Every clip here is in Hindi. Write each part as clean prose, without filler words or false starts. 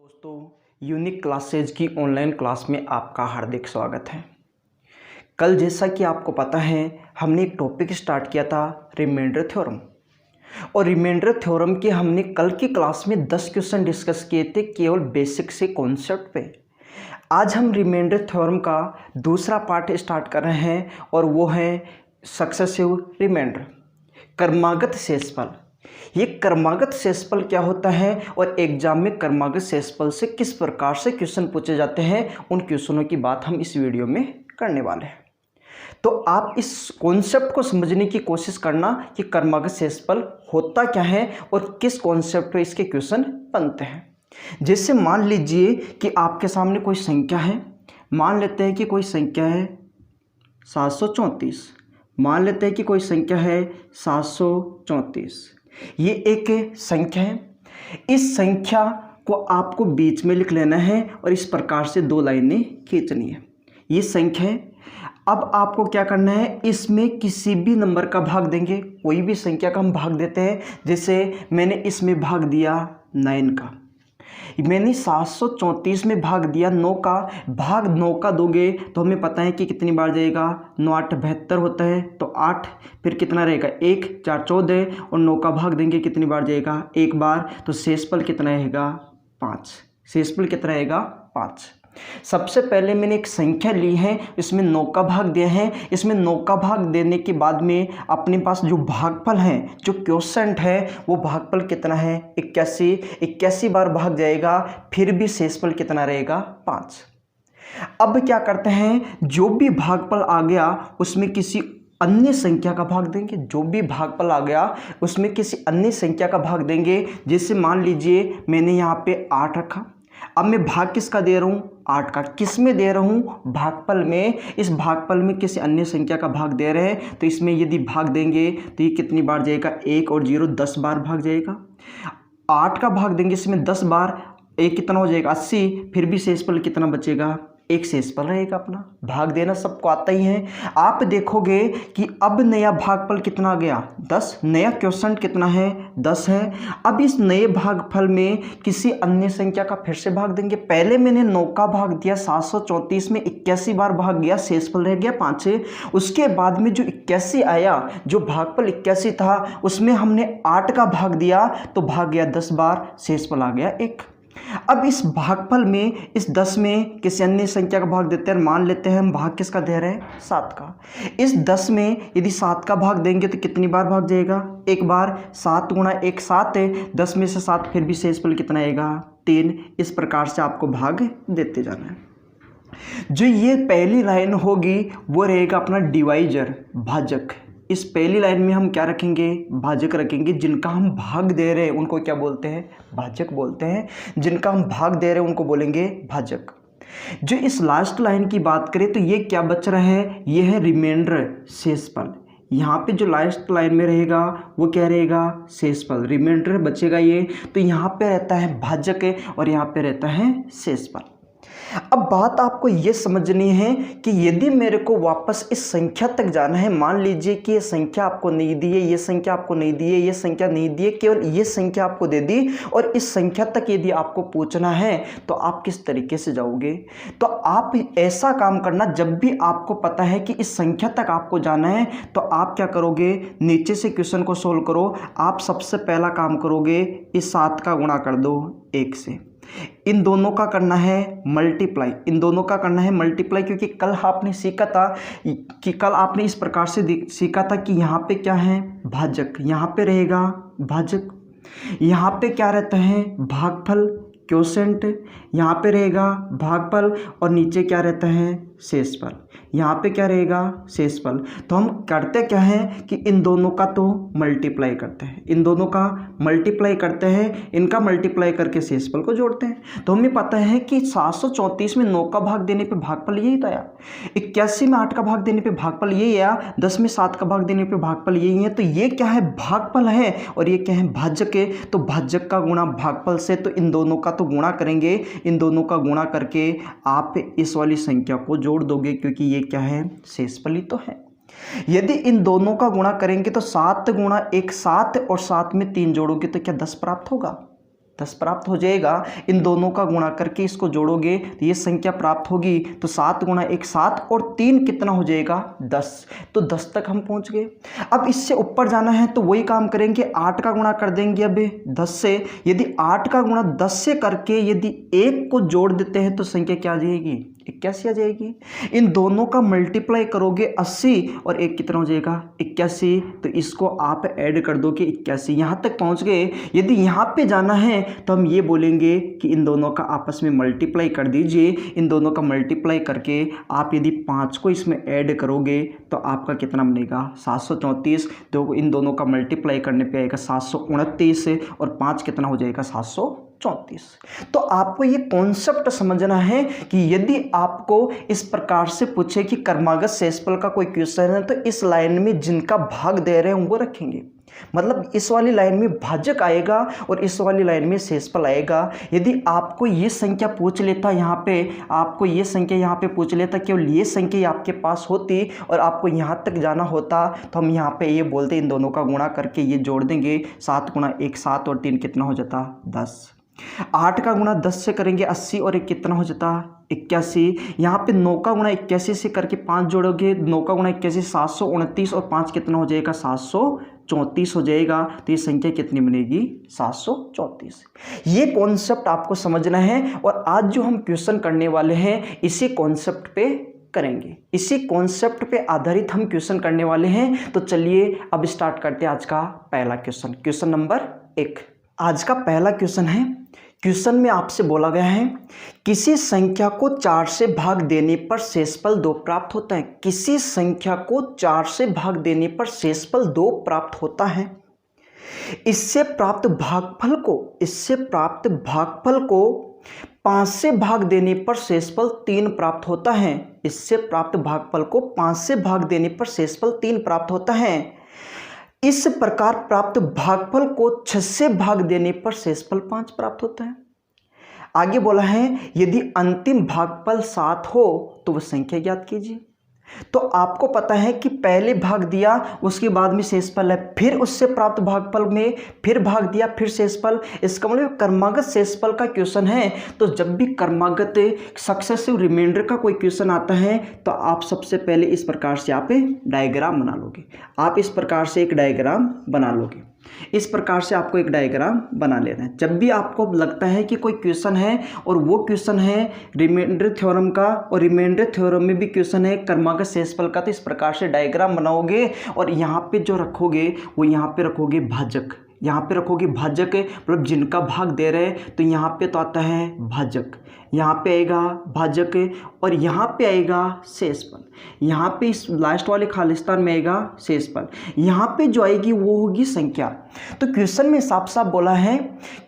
दोस्तों, यूनिक क्लासेज की ऑनलाइन क्लास में आपका हार्दिक स्वागत है। कल जैसा कि आपको पता है, हमने एक टॉपिक स्टार्ट किया था रिमाइंडर थ्योरम। और रिमाइंडर थ्योरम के हमने कल की क्लास में 10 क्वेश्चन डिस्कस किए थे केवल बेसिक से कॉन्सेप्ट पे। आज हम रिमाइंडर थ्योरम का दूसरा पार्ट स्टार्ट कर रहे हैं और वो है सक्सेसिव रिमाइंडर, क्रमागत शेषफल। ये क्रमागत शेषफल क्या होता है और एग्जाम में क्रमागत शेषफल से किस प्रकार से क्वेश्चन पूछे जाते हैं, उन क्वेश्चनों की बात हम इस वीडियो में करने वाले हैं। तो आप इस कॉन्सेप्ट को समझने की कोशिश करना कि क्रमागत शेषफल होता क्या है और किस कॉन्सेप्ट पे इसके क्वेश्चन बनते हैं। जैसे मान लीजिए कि आपके सामने कोई संख्या है, मान लेते हैं कि कोई संख्या है 734, मान लेते हैं कि कोई संख्या है 734। ये एक संख्या है। इस संख्या को आपको बीच में लिख लेना है और इस प्रकार से दो लाइनें खींचनी है। ये संख्या है। अब आपको क्या करना है, इसमें किसी भी नंबर का भाग देंगे, कोई भी संख्या का हम भाग देते हैं। जैसे मैंने इसमें भाग दिया 9 का, मैंने 734 में भाग दिया 9 का। भाग 9 का दोगे तो हमें पता है कि कितनी बार जाएगा, 9 8 72 होता है, तो 8 फिर कितना रहेगा 1 4 14, और 9 का भाग देंगे कितनी बार जाएगा, एक बार, तो शेषफल कितना रहेगा 5। शेषफल कितना रहेगा 5। सबसे पहले मैंने एक संख्या ली है, इसमें 9 का भाग दिया है। इसमें 9 का भाग देने के बाद में अपने पास जो भागफल है, जो क्वोशंट है, वो भागफल कितना है 81 बार भाग जाएगा, फिर भी शेषफल कितना रहेगा 5। अब क्या करते हैं, जो भी भागफल आ गया उसमें किसी अन्य संख्या का भाग देंगे। जो भी भागफल आ गया उसमें किसी अन्य संख्या का भाग देंगे। जैसे मान लीजिए मैंने यहाँ पे 8 रखा। अब मैं भाग किसका दे रहा हूँ, 8 का। किस में दे रहा हूँ, भागफल में। इस भागफल में किसी अन्य संख्या का भाग दे रहे हैं, तो इसमें यदि भाग देंगे तो ये कितनी बार जाएगा, 1 और 0 10 बार भाग जाएगा। 8 का भाग देंगे इसमें 10 बार, एक कितना हो जाएगा 80, फिर भी शेषफल कितना बचेगा, एक शेषफल रहेगा अपना। भाग देना सबको आता ही है। आप देखोगे कि अब नया भागफल कितना आ गया 10, नया क्वोशंट कितना है 10 है। अब इस नए भागफल में किसी अन्य संख्या का फिर से भाग देंगे। पहले मैंने 9 का भाग दिया 734 में, 81 बार भाग गया, शेषफल रह गया 5। उसके बाद में जो 81 आया, जो भागफल 81 था, उसमें हमने 8 का भाग दिया तो भाग गया 10 बार, शेषफल आ गया 1। अब इस भागफल में, इस 10 में किसी अन्य संख्या का भाग देते हैं। मान लेते हैं हम भाग किसका दे रहे हैं, 7 का। इस 10 में यदि 7 का भाग देंगे तो कितनी बार भाग जाएगा, एक बार। 7 गुणा 1 7 है, 10 में से 7, फिर भी शेषफल कितना आएगा 3। इस प्रकार से आपको भाग देते जाना है। जो ये पहली लाइन होगी वो रहेगा अपना डिवाइजर, भाजक। इस पहली लाइन में हम क्या रखेंगे, भाजक रखेंगे। जिनका हम भाग दे रहे हैं उनको क्या बोलते हैं, भाजक बोलते हैं। जिनका हम भाग दे रहे हैं उनको बोलेंगे भाजक। जो इस लास्ट लाइन की बात करें तो ये क्या बच रहा है, ये है रिमाइंडर, शेषफल। यहाँ पे जो लास्ट लाइन में रहेगा वो क्या रहेगा, शेषफल। रिमाइंडर बचेगा ये, तो यहाँ पे रहता है भाजक और यहाँ पे रहता है शेषफल। अब बात आपको ये समझनी है कि यदि मेरे को वापस इस संख्या तक जाना है, मान लीजिए कि ये संख्या आपको नहीं दी है, ये संख्या आपको नहीं दी है, ये संख्या नहीं दी है, केवल ये संख्या आपको दे दी, और इस संख्या तक यदि आपको पूछना है तो आप किस तरीके से जाओगे। तो आप ऐसा काम करना, जब भी आपको पता है कि इस संख्या तक आपको जाना है तो आप क्या करोगे, नीचे से क्वेश्चन को सोल्व करो। आप सबसे पहला काम करोगे, इस 7 का गुणा कर दो 1 से। इन दोनों का करना है मल्टीप्लाई, इन दोनों का करना है मल्टीप्लाई, क्योंकि कल आपने सीखा था कि कल आपने इस प्रकार से सीखा था कि यहाँ पे क्या है, भाजक, यहाँ पे रहेगा भाजक, यहाँ पे क्या रहता है, भागफल, क्वोशंट, यहाँ पे रहेगा भागफल, और नीचे क्या रहता है, शेषफल। यहाँ पे क्या रहेगा, शेषफल। तो हम करते क्या हैं कि इन दोनों का तो मल्टीप्लाई करते हैं, इन दोनों का मल्टीप्लाई करते हैं, इनका मल्टीप्लाई करके शेषफल को जोड़ते हैं। तो हमें पता है कि 734 में 9 का भाग देने पे भागफल यही तो आया, 81 में 8 का भाग देने पे भागफल यही आया, 10 में 7 का भाग देने पे भागफल यही है। तो ये क्या है, भागफल है, और ये क्या है, भाजक है। तो भाजक का गुणा भागफल से, तो इन दोनों का तो गुणा करेंगे, इन दोनों का गुणा करके आप इस वाली संख्या को जोड़ दोगे, क्योंकि ये क्या है, शेषफल ही तो है। यदि इन दोनों का गुणा करेंगे तो 7 गुणा 1 7, और 7 में 3 जोड़ोगे तो क्या 10 प्राप्त होगा। 10 प्राप्त हो जाएगा। इन दोनों का गुणा करके इसको जोड़ोगे तो ये संख्या प्राप्त होगी। तो 7 गुणा 1 7 और 3 कितना हो जाएगा 10। तो 10 तक हम पहुंच गए। अब इससे ऊपर जाना है तो वही काम करेंगे, 8 का गुणा कर देंगे अब 10 से। यदि 8 का गुणा 10 से करके यदि 1 को जोड़ देते हैं तो संख्या क्या आ जाएगी 81 आ जाएगी। इन दोनों का मल्टीप्लाई करोगे 80 और 1 कितना हो जाएगा 81। तो इसको आप ऐड कर दो कि 81, यहाँ तक पहुँच गए। यदि यहाँ पे जाना है तो हम ये बोलेंगे कि इन दोनों का आपस में मल्टीप्लाई कर दीजिए। इन दोनों का मल्टीप्लाई करके आप यदि 5 को इसमें ऐड करोगे तो आपका कितना बनेगा 734। तो इन दोनों का मल्टीप्लाई करने पे आएगा 729 और 5 कितना हो जाएगा 734। तो आपको ये कॉन्सेप्ट समझना है कि यदि आपको इस प्रकार से पूछे कि क्रमागत शेषफल का कोई क्वेश्चन है तो इस लाइन में जिनका भाग दे रहे हैं वो रखेंगे। मतलब इस वाली लाइन में भाजक आएगा और इस वाली लाइन में शेषफल आएगा। यदि आपको ये संख्या पूछ लेता, यहाँ पे आपको ये संख्या यहाँ पे पूछ लेता, केवल ये संख्या आपके पास होती और आपको यहाँ तक जाना होता तो हम यहाँ पे ये बोलते इन दोनों का गुणा करके ये जोड़ देंगे। 7 गुणा 1 7 और 3 कितना हो जाता 10। 8 का गुणा 10 से करेंगे 80 और 1 कितना हो जाता 81। यहाँ पे 9 का गुणा 81 से करके 5 जोड़ोगे, 9 का गुणा 81 729 और 5 कितना हो जाएगा 734 हो जाएगा। तो ये संख्या कितनी बनेगी 734। ये कॉन्सेप्ट आपको समझना है और आज जो हम क्वेश्चन करने वाले हैं इसी कॉन्सेप्ट पे करेंगे, इसी कॉन्सेप्ट पे आधारित हम क्वेश्चन करने वाले हैं। तो चलिए अब स्टार्ट करते हैं आज का पहला क्वेश्चन। क्वेश्चन नंबर 1 आज का पहला क्वेश्चन है। क्वेश्चन में आपसे बोला गया है किसी संख्या को 4 से भाग देने पर शेषफल 2 प्राप्त होता है। किसी संख्या को 4 से भाग देने पर शेषफल 2 प्राप्त होता है। इससे प्राप्त भागफल को 5 से भाग देने पर शेषफल 3 प्राप्त होता है। इससे प्राप्त भागफल को 5 से भाग देने पर शेषफल 3 प्राप्त होता है। इस प्रकार प्राप्त भागफल को 6 से भाग देने पर शेषफल 5 प्राप्त होता है। आगे बोला है यदि अंतिम भागफल 7 हो तो वह संख्या ज्ञात कीजिए। तो आपको पता है कि पहले भाग दिया उसके बाद में शेषफल है, फिर उससे प्राप्त भागफल में फिर भाग दिया फिर शेषफल। इसका मतलब क्रमागत शेषफल का क्वेश्चन है। तो जब भी क्रमागत सक्सेसिव रिमाइंडर का कोई क्वेश्चन आता है तो आप सबसे पहले इस प्रकार से आप डायग्राम बना लोगे। आप इस प्रकार से एक डायग्राम बना लोगे। इस प्रकार से आपको एक डायग्राम बना लेना है। जब भी आपको लगता है कि कोई क्वेश्चन है और वो क्वेश्चन है रिमाइंडर थ्योरम का और रिमाइंडर थ्योरम में भी क्वेश्चन है क्रमागत शेषफल का, तो इस प्रकार से डायग्राम बनाओगे और यहाँ पे जो रखोगे वो यहाँ पे रखोगे भाजक। यहाँ पे रखोगे भाजक मतलब जिनका भाग दे रहे हैं तो यहाँ पे तो आता है भाजक, यहाँ पे आएगा भाजक और यहाँ पे आएगा शेषफल। यहाँ पे इस लास्ट वाले खालिस्तान में आएगा शेषफल। यहाँ पे जो आएगी वो होगी संख्या। तो क्वेश्चन में साफ साफ बोला है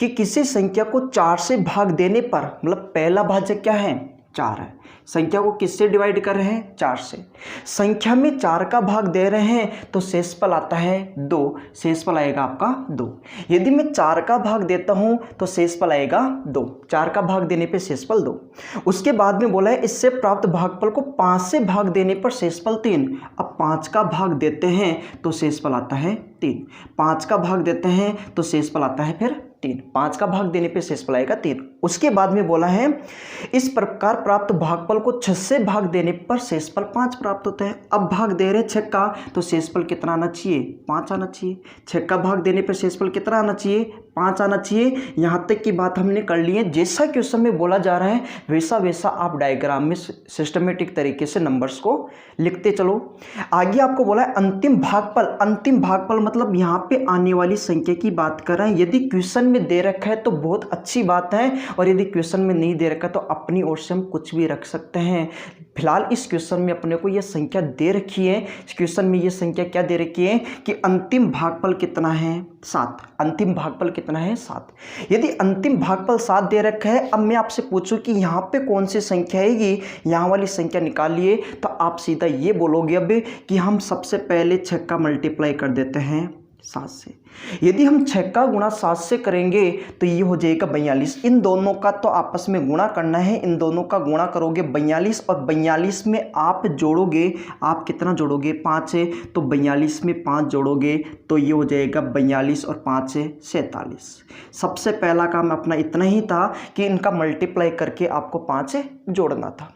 कि किसी संख्या को 4 से भाग देने पर मतलब पहला भाजक क्या है 4 है। संख्या को किससे डिवाइड कर रहे हैं 4 से। संख्या में 4 का भाग दे रहे हैं तो शेषफल आता है 2। शेषफल आएगा आपका 2। यदि मैं 4 का भाग देता हूं तो शेषफल आएगा 2। 4 का भाग देने पे शेषफल 2। उसके बाद में बोला है इससे प्राप्त भागफल को 5 से भाग देने पर शेषफल 3। अब 5 का भाग देते हैं तो शेषफल आता है 3। 5 का भाग देते हैं तो शेषफल आता है फिर 3। 5 का भाग देने पे शेषफल आएगा 3। उसके बाद में बोला है इस प्रकार प्राप्त भागफल को 6 से भाग देने पर शेषफल 5 प्राप्त होता है। अब भाग दे रहे 6 का तो शेषफल कितना आना चाहिए 5 आना चाहिए। 6 का भाग देने पर शेषफल कितना आना चाहिए 5 आना चाहिए। यहाँ तक की बात हमने कर ली है। जैसा क्वेश्चन में बोला जा रहा है वैसा वैसा आप डायग्राम में सिस्टमेटिक तरीके से नंबर्स को लिखते चलो। आगे आपको बोला है अंतिम भागफल। अंतिम भागफल मतलब यहाँ पे आने वाली संख्या की बात कर रहे हैं। यदि क्वेश्चन में दे रखा है तो बहुत अच्छी बात है और यदि क्वेश्चन में नहीं दे रखा तो अपनी ओर से हम कुछ भी रख सकते हैं। फिलहाल इस क्वेश्चन में अपने को यह संख्या दे रखी है। इस क्वेश्चन में ये संख्या क्या दे रखी है कि अंतिम भागफल कितना है 7। अंतिम भागफल कितना है 7। यदि अंतिम भागफल 7 दे रखा है, अब मैं आपसे पूछूं कि यहाँ पे कौन सी संख्या आएगी, यहाँ वाली संख्या निकालिए, तो आप सीधा ये बोलोगे अब कि हम सबसे पहले 6 का मल्टीप्लाई कर देते हैं 7 से। यदि हम 6 का गुणा 7 से करेंगे तो ये हो जाएगा 42। इन दोनों का तो आपस में गुणा करना है, इन दोनों का गुणा करोगे 42 और 42 में आप जोड़ोगे, आप कितना जोड़ोगे 5 है, तो 42 में 5 जोड़ोगे तो ये हो जाएगा 42 और 5 से 47। सबसे पहला काम अपना इतना ही था कि इनका मल्टीप्लाई करके आपको 5 से जोड़ना था।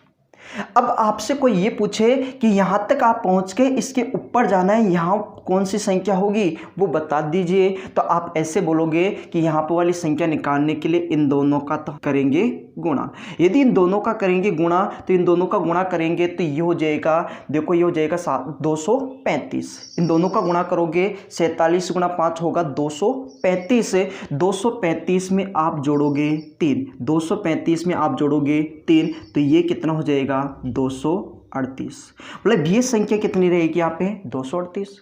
अब आपसे कोई ये पूछे कि यहाँ तक आप पहुँच के इसके ऊपर जाना है, यहाँ कौन सी संख्या होगी वो बता दीजिए, तो आप ऐसे बोलोगे कि यहाँ पर वाली संख्या निकालने के लिए इन दोनों का तो करेंगे गुणा। यदि इन दोनों का करेंगे गुणा तो इन दोनों का गुणा करेंगे तो ये हो जाएगा, देखो ये हो जाएगा 235। इन दोनों का गुणा करोगे 47 गुणा 5 होगा 235। 235 में आप जोड़ोगे 3, 235 में आप जोड़ोगे 3 तो ये कितना हो जाएगा 238। मतलब ये संख्या कितनी रहेगी यहाँ पे 238।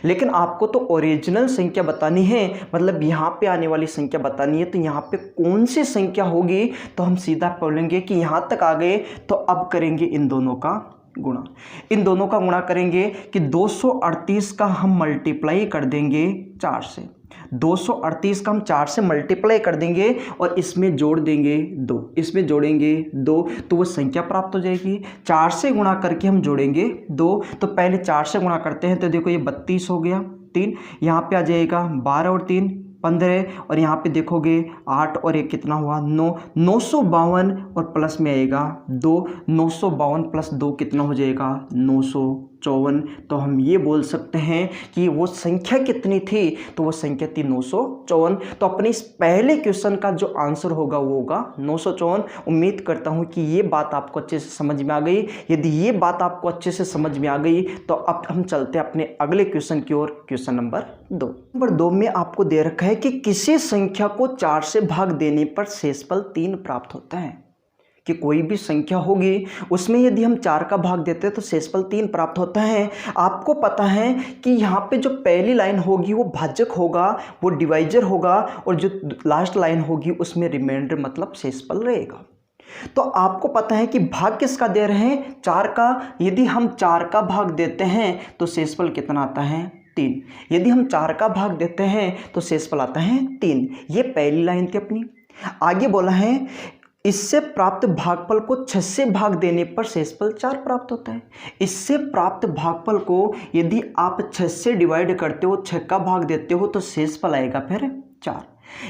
लेकिन आपको तो ओरिजिनल संख्या बतानी है, मतलब यहाँ पे आने वाली संख्या बतानी है, तो यहाँ पे कौन सी संख्या होगी, तो हम सीधा बोलेंगे कि यहाँ तक आ गए तो अब करेंगे इन दोनों का गुणा। इन दोनों का गुणा करेंगे कि 238 का हम मल्टीप्लाई कर देंगे 4 से, 238 का हम 4 से मल्टीप्लाई कर देंगे और इसमें जोड़ देंगे 2, इसमें जोड़ेंगे 2 तो वो संख्या प्राप्त हो जाएगी। 4 से गुणा करके हम जोड़ेंगे 2, तो पहले 4 से गुणा करते हैं तो देखो ये 32 हो गया, 3 यहाँ पे आ जाएगा 12 और 3 15 और यहाँ पे देखोगे 8 और 1 कितना हुआ 9, 952 और प्लस में आएगा 2, 952 प्लस 2 कितना हो जाएगा 954। तो हम ये बोल सकते हैं कि वो संख्या कितनी थी, तो वो संख्या थी 954। तो अपने इस पहले क्वेश्चन का जो आंसर होगा वो होगा 954। उम्मीद करता हूँ कि ये बात आपको अच्छे से समझ में आ गई। यदि ये बात आपको अच्छे से समझ में आ गई तो अब हम चलते हैं अपने अगले क्वेश्चन की ओर। Question number 2। नंबर 2 में आपको दे रखा है कि किसी संख्या को 4 से भाग देने पर शेषफल 3 प्राप्त होता है। कि कोई भी संख्या होगी उसमें यदि हम 4 का भाग देते हैं तो शेषफल 3 प्राप्त होता है। आपको पता है कि यहाँ पे जो पहली लाइन होगी वो भाजक होगा, वो डिवाइजर होगा, और जो लास्ट लाइन होगी उसमें रिमाइंडर मतलब शेषफल रहेगा। तो आपको पता है कि भाग किसका दे रहे हैं 4 का। यदि हम 4 का भाग देते हैं तो शेषफल कितना आता है 3। यदि हम 4 का भाग देते हैं तो शेषफल आता है 3। ये पहली लाइन थी अपनी। आगे बोला है इससे प्राप्त भागफल को 6 से भाग देने पर शेषफल 4 प्राप्त होता है। इससे प्राप्त भागफल को यदि आप 6 से डिवाइड करते हो, 6 का भाग देते हो तो शेषफल आएगा फिर 4।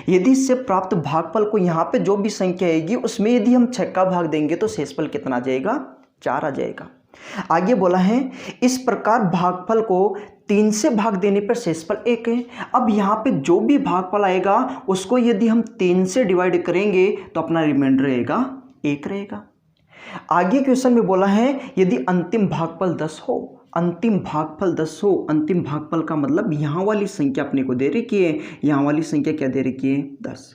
यदि इससे प्राप्त भागफल को यहाँ पे जो भी संख्या आएगी उसमें यदि हम 6 का भाग देंगे तो शेषफल कितना आ जाएगा 4 आ जाएगा। आगे बोला है इस प्रकार भागफल को 3 से भाग देने पर शेषफल 1 है। अब यहाँ पे जो भी भागफल आएगा उसको यदि हम 3 से डिवाइड करेंगे तो अपना रिमाइंडर रहेगा 1 रहेगा। आगे क्वेश्चन में बोला है यदि अंतिम भागफल 10 हो, अंतिम भागफल 10 हो, अंतिम भागफल का मतलब यहाँ वाली संख्या अपने को दे रखी है, यहाँ वाली संख्या क्या दे रखी है 10।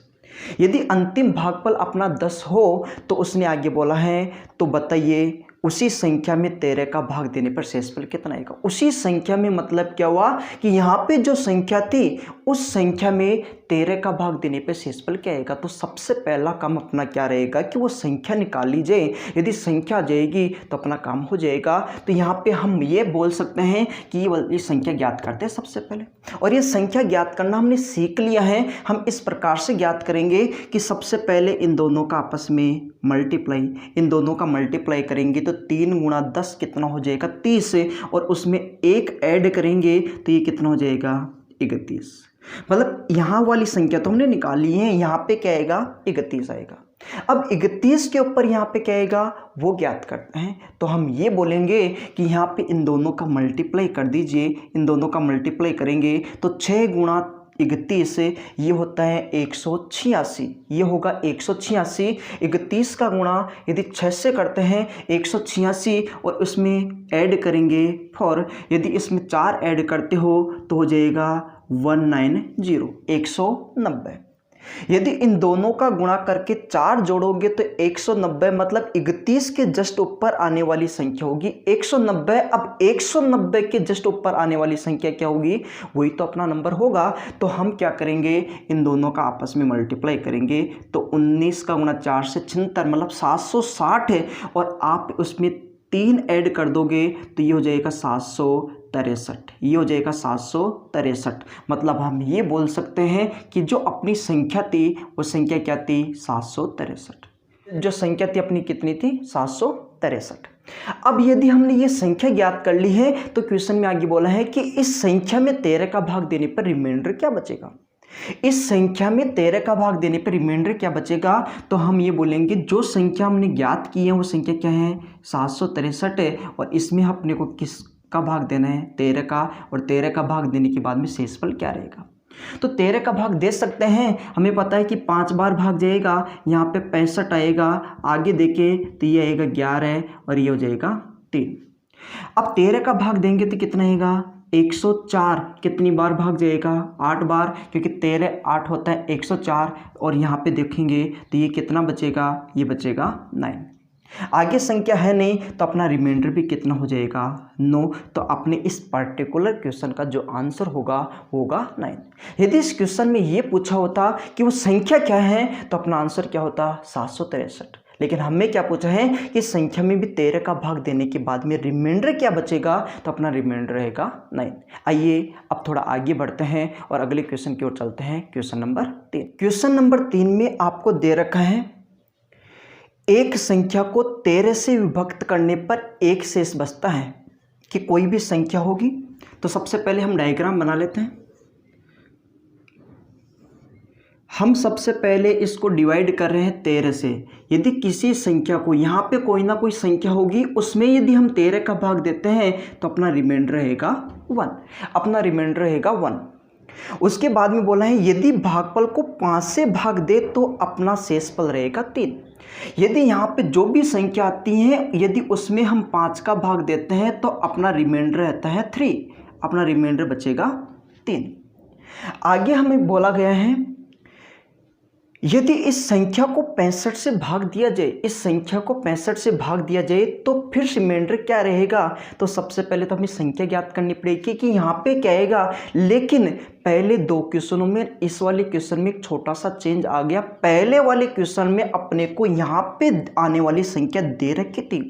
यदि अंतिम भागफल अपना 10 हो तो उसने आगे बोला है तो बताइए उसी संख्या में 13 का भाग देने पर शेषफल कितना आएगा। उसी संख्या में मतलब क्या हुआ कि यहाँ पे जो संख्या थी उस संख्या में 13 का भाग देने पर शेषफल क्या आएगा। तो सबसे पहला काम अपना क्या रहेगा कि वो संख्या निकाल लीजिए। यदि संख्या आ जाएगी तो अपना काम हो जाएगा। तो यहाँ पे हम ये बोल सकते हैं कि ये संख्या ज्ञात करते हैं सबसे पहले, और ये संख्या ज्ञात करना हमने सीख लिया है। हम इस प्रकार से ज्ञात करेंगे कि सबसे पहले इन दोनों का आपस में मल्टीप्लाई, इन दोनों का मल्टीप्लाई करेंगे तो 3 गुणा 10 कितना हो जाएगा 30, और उसमें 1 ऐड करेंगे तो ये कितना हो जाएगा 31। मतलब यहाँ वाली संख्या तो हमने निकाली है, यहाँ पे क्या आएगा 31 आएगा। अब 31 के ऊपर यहाँ पे क्या आएगा वो ज्ञात करते हैं। तो हम ये बोलेंगे कि यहाँ पे इन दोनों का मल्टीप्लाई कर दीजिए। इन दोनों का मल्टीप्लाई करेंगे तो 6 गुणा 31 ये होता है 186, ये होगा 186। 31 का गुणा यदि 6 से करते हैं 186 और उसमें ऐड करेंगे 4, यदि इसमें 4 ऐड करते हो तो हो जाएगा 190, 190। यदि इन दोनों का गुणा करके 4 जोड़ोगे तो 190 मतलब 31 के जस्ट ऊपर आने वाली संख्या होगी 190। अब 190 के जस्ट ऊपर आने वाली संख्या क्या होगी, वही तो अपना नंबर होगा। तो हम क्या करेंगे इन दोनों का आपस में मल्टीप्लाई करेंगे तो 19 का गुणा 4 से 76 मतलब 760 है, और आप उसमें 3 ऐड कर दोगे तो ये हो जाएगा 730। ये हो जाएगा 763। मतलब हम ये बोल सकते हैं कि जो अपनी संख्या थी वो संख्या क्या थी, 763। जो संख्या थी अपनी कितनी थी, 763। अब यदि हमने ये संख्या ज्ञात कर ली है तो क्वेश्चन में आगे बोला है कि इस संख्या में 13 का भाग देने पर रिमाइंडर क्या बचेगा। इस संख्या में 13 का भाग देने पर रिमाइंडर क्या बचेगा, तो हम ये बोलेंगे जो संख्या हमने ज्ञात की है वो संख्या क्या है, 763 है, और इसमें अपने को किस का भाग देना है, 13 का, और 13 का भाग देने के बाद में शेषफल क्या रहेगा। तो 13 का भाग दे सकते हैं, हमें पता है कि 5 बार भाग जाएगा, यहाँ पे 65 आएगा, आगे देखें तो ये आएगा 11 और ये हो जाएगा 3। अब 13 का भाग देंगे तो कितना आएगा, 104। कितनी बार भाग जाएगा, 8 बार, क्योंकि 13 8 होता है 104, और यहाँ पे देखेंगे तो ये कितना बचेगा, ये बचेगा 9। आगे संख्या है नहीं तो अपना रिमाइंडर भी कितना हो जाएगा, 9। तो अपने इस पर्टिकुलर क्वेश्चन का जो आंसर होगा वो होगा 9। यदि इस क्वेश्चन में ये पूछा होता कि वो संख्या क्या है तो अपना आंसर क्या होता, 763। लेकिन हमें क्या पूछा है कि संख्या में भी 13 का भाग देने के बाद में रिमाइंडर क्या बचेगा, तो अपना रिमाइंडर रहेगा 9। आइए अब थोड़ा आगे बढ़ते हैं और अगले क्वेश्चन की ओर चलते हैं। Question number 3। क्वेश्चन नंबर 3 में आपको दे रखा है एक संख्या को 13 से विभक्त करने पर एक शेष बचता है कि कोई भी संख्या होगी। तो सबसे पहले हम डायग्राम बना लेते हैं। हम सबसे पहले इसको डिवाइड कर रहे हैं 13 से। यदि किसी संख्या को, यहाँ पे कोई ना कोई संख्या होगी, उसमें यदि हम 13 का भाग देते हैं तो अपना रिमाइंडर रहेगा 1। अपना रिमाइंडर रहेगा 1। उसके बाद में बोला है यदि भागफल को 5 से भाग दे तो अपना शेषफल रहेगा 3। यदि यहाँ पे जो भी संख्या आती है यदि उसमें हम 5 का भाग देते हैं तो अपना रिमाइंडर रहता है 3। अपना रिमाइंडर बचेगा 3। आगे हमें बोला गया है यदि इस संख्या को 65 से भाग दिया जाए, इस संख्या को 65 से भाग दिया जाए तो फिर रिमाइंडर क्या रहेगा। तो सबसे पहले तो हमें संख्या ज्ञात करनी पड़ेगी कि यहाँ पे क्या आएगा। लेकिन पहले 2 क्वेश्चनों में, इस वाले क्वेश्चन में एक छोटा सा चेंज आ गया। पहले वाले क्वेश्चन में अपने को यहाँ पे आने वाली संख्या दे रखी थी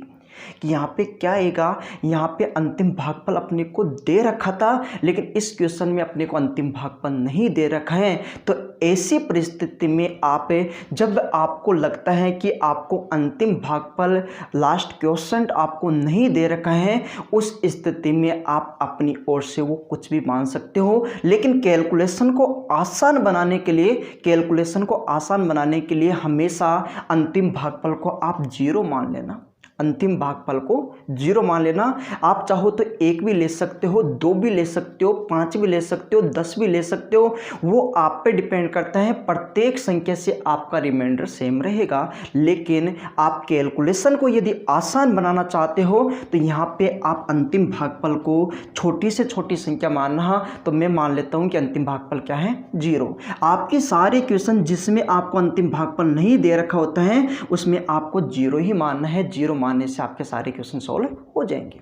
कि यहाँ पे क्या आएगा, यहाँ पे अंतिम भागफल अपने को दे रखा था, लेकिन इस क्वेश्चन में अपने को अंतिम भागफल नहीं दे रखा है। तो ऐसी परिस्थिति में आप, जब आपको लगता है कि आपको अंतिम भागफल, लास्ट क्वेश्चन आपको नहीं दे रखा है, उस स्थिति में आप अपनी ओर से वो कुछ भी मान सकते हो। लेकिन कैलकुलेशन को आसान बनाने के लिए हमेशा अंतिम भागफल को आप 0 मान लेना। अंतिम भागफल को 0 मान लेना। आप चाहो तो 1 भी ले सकते हो, 2 भी ले सकते हो, 5 भी ले सकते हो, 10 भी ले सकते हो, वो आप पे डिपेंड करता है। प्रत्येक संख्या से आपका रिमाइंडर सेम रहेगा। लेकिन आप कैलकुलेशन को यदि आसान बनाना चाहते हो तो यहाँ पे आप अंतिम भागफल को छोटी से छोटी संख्या मानना। तो मैं मान लेता हूँ कि अंतिम भागफल क्या है, 0। आपके सारे क्वेश्चन जिसमें आपको अंतिम भागफल नहीं दे रखा होता है उसमें आपको 0 ही मानना है। 0 मानने से आपके सारे क्वेश्चन सॉल्व हो जाएंगे।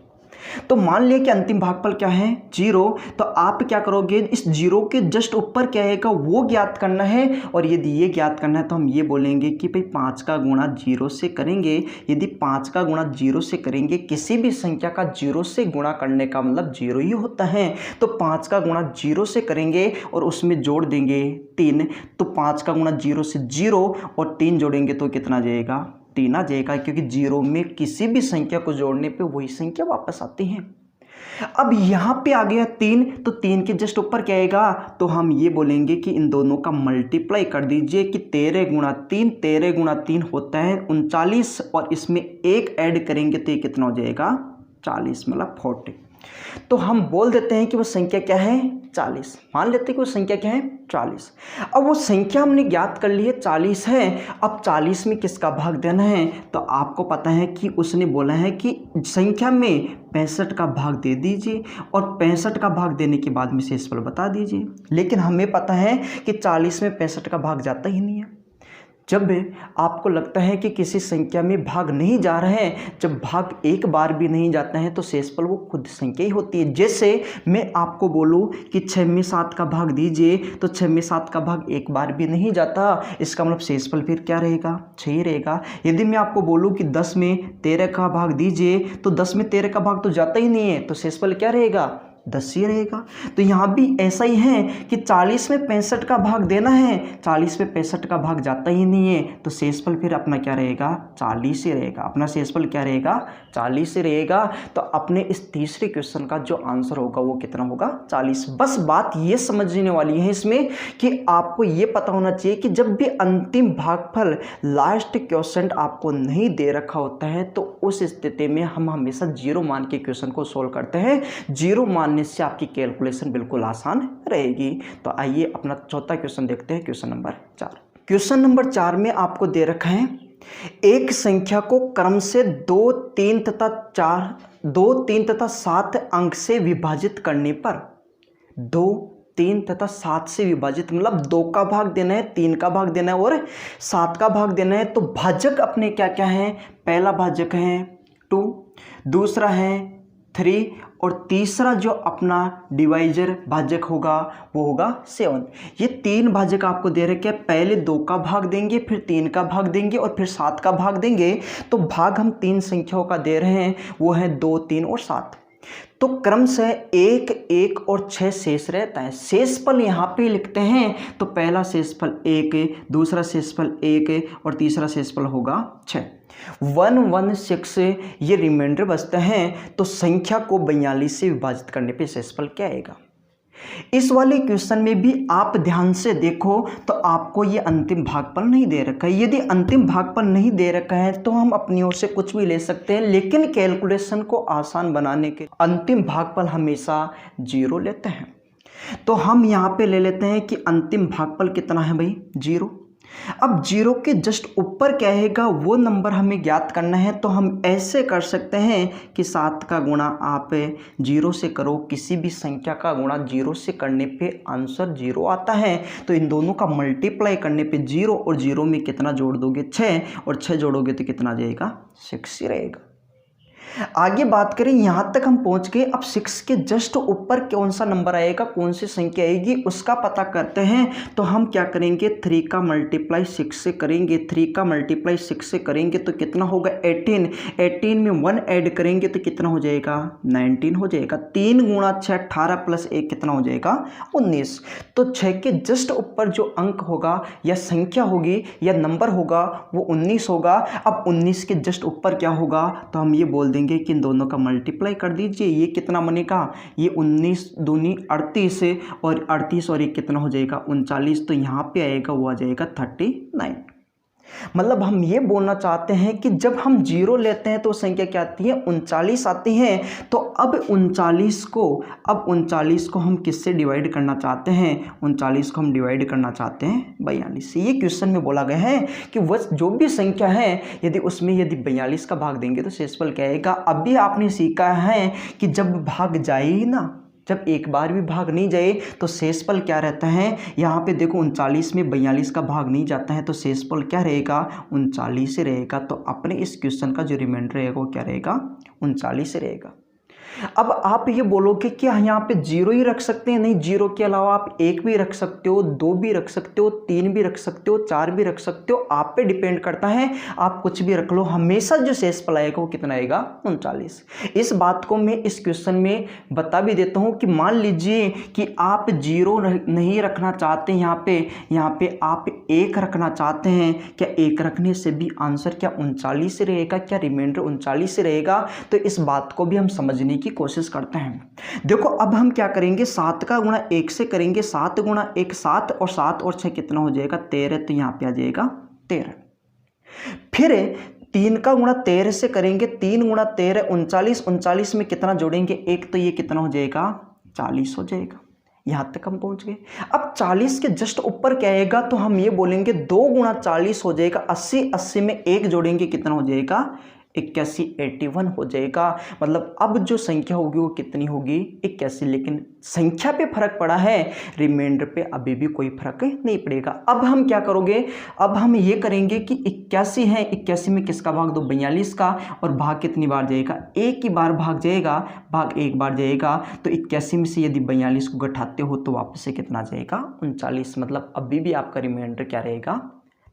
तो मान लिया कि अंतिम भागफल क्या है, 0। तो आप क्या करोगे, इस 0 के जस्ट ऊपर क्या आएगा वो ज्ञात करना है। और यदि ये ज्ञात करना है तो हम ये बोलेंगे कि भाई 5 का गुणा 0 से करेंगे। यदि 5 का गुणा 0 से करेंगे, किसी भी संख्या का 0 से गुणा करने का मतलब 0 ही होता है। तो 5 का गुणा 0 से करेंगे और उसमें जोड़ देंगे 3। तो 5 का गुणा 0 से 0 और 3 जोड़ेंगे तो कितना जाएगा, 3 आ जाएगा। क्योंकि 0 में किसी भी संख्या को जोड़ने पे वही संख्या वापस आती है। अब यहाँ पे आ गया 3, तो 3 के जस्ट ऊपर क्या आएगा, तो हम ये बोलेंगे कि इन दोनों का मल्टीप्लाई कर दीजिए कि 13 गुणा 3 होता है 39, और इसमें 1 ऐड करेंगे तो ये कितना हो जाएगा, 40, मतलब 40। तो हम बोल देते हैं कि वो संख्या क्या है, 40। मान लेते हैं कि वो संख्या क्या है, 40। अब वो संख्या हमने ज्ञात कर ली है, 40 है। अब 40 में किसका भाग देना है, तो आपको पता है कि उसने बोला है कि संख्या में 65 का भाग दे दीजिए और 65 का भाग देने के बाद में शेषफल बता दीजिए। लेकिन हमें पता है कि 40 में 65 का भाग जाता ही नहीं है। जब आपको लगता है कि किसी संख्या में भाग नहीं जा रहा है, जब भाग एक बार भी नहीं जाता है तो शेषफल वो खुद संख्या ही होती है। जैसे मैं आपको बोलूं कि 6 में 7 का भाग दीजिए, तो 6 में 7 का भाग एक बार भी नहीं जाता, इसका मतलब शेषफल फिर क्या रहेगा, 6 ही रहेगा। यदि मैं आपको बोलूं कि 10 में 13 का भाग दीजिए, तो 10 में 13 का भाग तो जाता ही नहीं है, तो शेषफल क्या रहेगा, 10 ही रहेगा। तो यहाँ भी ऐसा ही है कि 40 में 65 का भाग देना है, 40 में 65 का भाग जाता ही नहीं है, तो शेषफल फिर अपना क्या रहेगा, 40 ही रहेगा। अपना शेषफल क्या रहेगा, 40 ही रहेगा। तो अपने इस तीसरे क्वेश्चन का जो आंसर होगा वो कितना होगा, 40। बस बात ये समझने वाली है इसमें कि आपको ये पता होना चाहिए कि जब भी अंतिम भागफल लास्ट क्वेश्चन आपको नहीं दे रखा होता है तो उस स्थिति में हम हमेशा जीरो मान के क्वेश्चन को सोल्व करते हैं। जीरो मानने से आपकी कैलकुलेशन बिल्कुल आसान रहेगी। तो आइए अपना चौथा क्वेश्चन देखते हैं, क्वेश्चन नंबर 4। क्वेश्चन नंबर 4 में आपको दे रखा है एक संख्या को क्रम से 2, 3 तथा 7 अंक से विभाजित करने पर 2, 3 तथा 7 से विभाजित, मतलब 2 का भाग देना है, 3 का भाग देना है और 7 का भाग देना है। तो भाजक अपने क्या क्या है, पहला भाजक है 2, दूसरा है 3 और तीसरा जो अपना डिवाइजर भाजक होगा वो होगा 7। ये 3 भाजक आपको दे रखे हैं। पहले 2 का भाग देंगे, फिर 3 का भाग देंगे और फिर 7 का भाग देंगे। तो भाग हम 3 संख्याओं का दे रहे हैं, वो है 2, 3 और 7। तो क्रम से 1, 1 और 6 शेष रहता है। शेषफल यहाँ पे लिखते हैं तो पहला शेषफल 1, दूसरा शेषफल 1 और तीसरा शेषफल होगा 6। 116 ये रिमाइंडर बचते हैं। तो संख्या को 42 से विभाजित करने पे शेषफल क्या आएगा। इस वाले क्वेश्चन में भी आप ध्यान से देखो तो आपको ये अंतिम भागफल नहीं दे रखा है। यदि अंतिम भागफल नहीं दे रखा है तो हम अपनी ओर से कुछ भी ले सकते हैं, लेकिन कैलकुलेशन को आसान बनाने के अंतिम भागफल हमेशा 0 लेते हैं। तो हम यहाँ पे ले लेते हैं कि अंतिम भागफल कितना है भाई, 0। अब 0 के जस्ट ऊपर क्या आएगा वो नंबर हमें ज्ञात करना है। तो हम ऐसे कर सकते हैं कि 7 का गुणा आप 0 से करो, किसी भी संख्या का गुणा 0 से करने पे आंसर 0 आता है। तो इन दोनों का मल्टीप्लाई करने पे 0 और 0 में कितना जोड़ दोगे, 6 और 6 जोड़ोगे तो कितना जाएगा, 6 ही रहेगा। आगे बात करें, यहाँ तक हम पहुँच गए। अब 6 के जस्ट ऊपर कौन सा नंबर आएगा, कौन सी संख्या आएगी उसका पता करते हैं। तो हम क्या करेंगे, 3 का मल्टीप्लाई 6 से करेंगे। 3 का मल्टीप्लाई 6 से करेंगे तो कितना होगा, 18। 18 में 1 ऐड करेंगे तो कितना हो जाएगा, 19 हो जाएगा। 3 गुणा 6 18 प्लस 1 कितना हो जाएगा, 19। तो 6 के जस्ट ऊपर जो अंक होगा या संख्या होगी या नंबर होगा वो 19 होगा। अब 19 के जस्ट ऊपर क्या होगा, तो हम ये बोल देंगे कि इन दोनों का मल्टीप्लाई कर दीजिए। ये कितना बनेगा, ये 19 दूनी 38 और 38 और ये कितना हो जाएगा, 39। तो यहाँ पे आएगा वो आ जाएगा 39। मतलब हम ये बोलना चाहते हैं कि जब हम 0 लेते हैं तो संख्या क्या आती है, 39 आती है। तो अब 39 को हम किससे डिवाइड करना चाहते हैं, 39 को हम डिवाइड करना चाहते हैं 42 से। ये क्वेश्चन में बोला गया है कि वह जो भी संख्या है यदि उसमें 42 का भाग देंगे तो शेषफल क्या आएगा। अभी आपने सीखा है कि जब भाग जाए ही ना, जब एक बार भी भाग नहीं जाए तो शेषफल क्या रहता है। यहाँ पे देखो 39 में 42 का भाग नहीं जाता है तो शेषफल क्या रहेगा, 39 से रहेगा। तो अपने इस क्वेश्चन का जो रिमाइंडर रहेगा वो क्या रहेगा, 39 से रहेगा। अब आप ये बोलोगे कि यहाँ पे 0 ही रख सकते हैं, नहीं, 0 के अलावा आप 1 भी रख सकते हो, 2 भी रख सकते हो, 3 भी रख सकते हो, 4 भी रख सकते हो। आप पे डिपेंड करता है, आप कुछ भी रख लो। हमेशा जो शेषफल आएगा वो कितना आएगा, 39। इस बात को मैं इस क्वेश्चन में बता भी देता हूँ कि मान लीजिए कि आप 0 नहीं रखना चाहते, यहाँ पे आप 1 रखना चाहते हैं। क्या 1 रखने से भी आंसर क्या 39 से रहेगा, क्या रिमाइंडर 39 से रहेगा। तो इस बात को भी हम समझने की कोशिश करते हैं। देखो अब हम क्या करेंगे, 7 का गुणा 1 से करेंगे। 7 गुणा 1 7 और 7 और 6 कितना हो जाएगा, 13। तो यहाँ पे आ जाएगा 13। फिर 3 का गुणा 13 से करेंगे। 3 गुणा 13 39। 39 में कितना जोड़ेंगे, 1, तो ये कितना हो जाएगा, 40 हो जाएगा। यहाँ तक हम पहुँच गए। अब 40 के जस्ट ऊपर क्या आएगा, तो हम ये बोलेंगे 2 गुणा 40 हो जाएगा 80। 80 में 1 जोड़ेंगे कितना हो जाएगा, 81, 81 हो जाएगा। मतलब अब जो संख्या होगी वो कितनी होगी, 81। लेकिन संख्या पे फर्क पड़ा है, रिमाइंडर पे अभी भी कोई फर्क नहीं पड़ेगा। अब हम क्या करोगे, अब हम ये करेंगे कि 81 है, 81 में किसका भाग दो, 42 का। और भाग कितनी बार जाएगा, एक ही बार भाग जाएगा, भाग एक बार जाएगा। तो 81 में से यदि 42 को घटाते हो तो वापस से कितना जाएगा, 39। मतलब अभी भी आपका रिमाइंडर क्या रहेगा,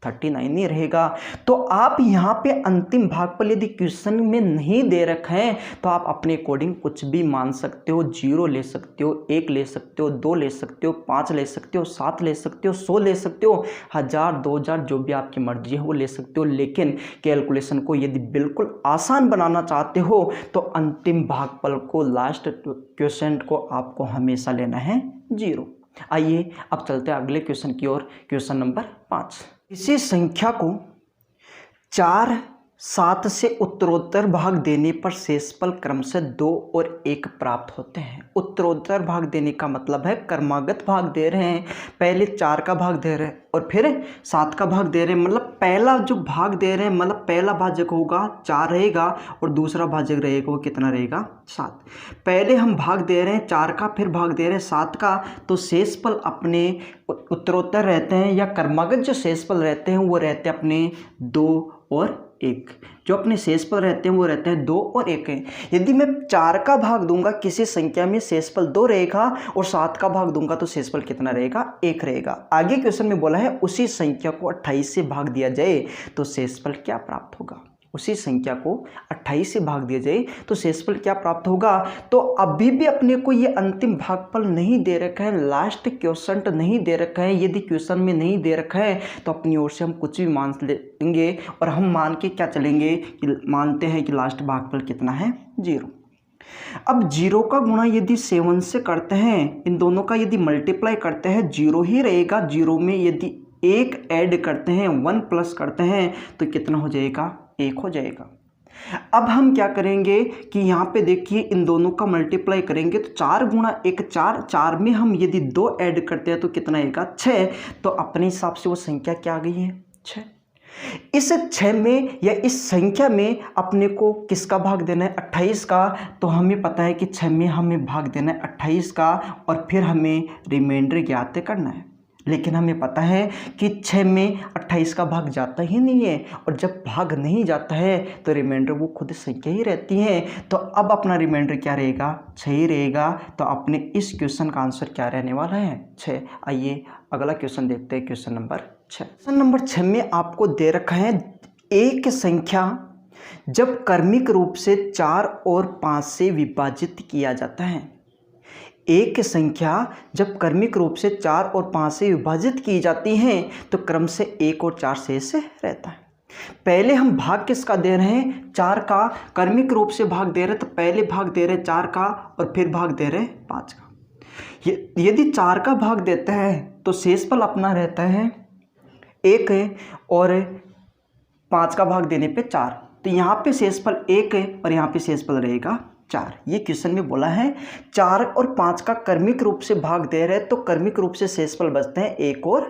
39 ही रहेगा। तो आप यहाँ पे अंतिम भागफल यदि क्वेश्चन में नहीं दे रखे हैं तो आप अपने अकॉर्डिंग कुछ भी मान सकते हो। 0 ले सकते हो, 1 ले सकते हो, 2 ले सकते हो, 5 ले सकते हो, 7 ले सकते हो, 100 ले सकते हो, 1000, 2000 जो भी आपकी मर्जी है वो ले सकते हो। लेकिन कैलकुलेशन को यदि बिल्कुल आसान बनाना चाहते हो तो अंतिम भागफल को, लास्ट क्वेश्चन को आपको हमेशा लेना है 0। आइए अब चलते हैं अगले क्वेश्चन की ओर। Question number 5। किसी संख्या को 4, 7 से उत्तरोत्तर भाग देने पर शेषफल क्रमशः 2 और 1 प्राप्त होते हैं। उत्तरोत्तर भाग देने का मतलब है क्रमागत भाग दे रहे हैं। पहले 4 का भाग दे रहे हैं और फिर 7 का भाग दे रहे हैं। मतलब पहला जो भाग दे रहे हैं, मतलब पहला भाजक होगा 4 रहेगा और दूसरा भाजक रहेगा वो कितना रहेगा 7। पहले हम भाग दे रहे हैं 4 का, फिर भाग दे रहे हैं 7 का, तो शेषफल अपने उत्तरोत्तर रहते हैं या क्रमागत जो शेषफल रहते हैं वो रहते हैं अपने 2 और 1। जो अपने शेषफल रहते हैं वो रहते हैं 2 और 1 हैं। यदि मैं 4 का भाग दूंगा किसी संख्या में शेषफल 2 रहेगा और 7 का भाग दूंगा तो शेषफल कितना रहेगा 1 रहेगा। आगे क्वेश्चन में बोला है उसी संख्या को 28 से भाग दिया जाए तो शेषफल क्या प्राप्त होगा। उसी संख्या को 28 से भाग दिया जाए तो शेषफल क्या प्राप्त होगा। तो अभी भी अपने को ये अंतिम भागफल नहीं दे रखा है, लास्ट क्वेश्चन नहीं दे रखा है। यदि क्वेश्चन में नहीं दे रखा है तो अपनी ओर से हम कुछ भी मान लेंगे और हम मान के क्या चलेंगे कि मानते हैं कि लास्ट भागफल कितना है 0। अब 0 का गुणा यदि 7 से करते हैं, इन दोनों का यदि मल्टीप्लाई करते हैं 0 ही रहेगा। 0 में यदि 1 ऐड करते हैं, 1 प्लस करते हैं तो कितना हो जाएगा 1 हो जाएगा। अब हम क्या करेंगे कि यहाँ पे देखिए इन दोनों का मल्टीप्लाई करेंगे तो 4 गुणा 1 4, 4 में हम यदि 2 ऐड करते हैं तो कितना आएगा 6। तो अपने हिसाब से वो संख्या क्या आ गई है 6। इस 6 में या इस संख्या में अपने को किसका भाग देना है 28 का। तो हमें पता है कि 6 में हमें भाग देना है 28 का और फिर हमें रिमाइंडर ज्ञात करना है। लेकिन हमें पता है कि 6 में 28 का भाग जाता ही नहीं है और जब भाग नहीं जाता है तो रिमाइंडर वो खुद संख्या ही रहती है। तो अब अपना रिमाइंडर क्या रहेगा 6 ही रहेगा। तो अपने इस क्वेश्चन का आंसर क्या रहने वाला है 6। आइए अगला क्वेश्चन देखते हैं। Question number 6। क्वेश्चन नंबर 6 में आपको दे रखा है एक संख्या जब क्रमिक रूप से 4 और 5 से विभाजित किया जाता है। एक संख्या जब क्रमिक रूप से 4 और 5 से विभाजित की जाती हैं तो क्रम से 1 और 4 शेष रहता है। पहले हम भाग किसका दे रहे हैं 4 का, क्रमिक रूप से भाग दे रहे हैं तो पहले भाग दे रहे हैं 4 का और फिर भाग दे रहे हैं 5 का। यदि 4 का भाग देते हैं तो शेषफल अपना रहता है 1 है और 5 का भाग देने पे 4। तो यहाँ पे शेषफल 1 है और यहाँ पे शेषफल रहेगा 4। ये क्वेश्चन में बोला है 4 और 5 का क्रमिक रूप से भाग दे रहे हैं तो क्रमिक रूप से शेषफल बचते हैं 1 और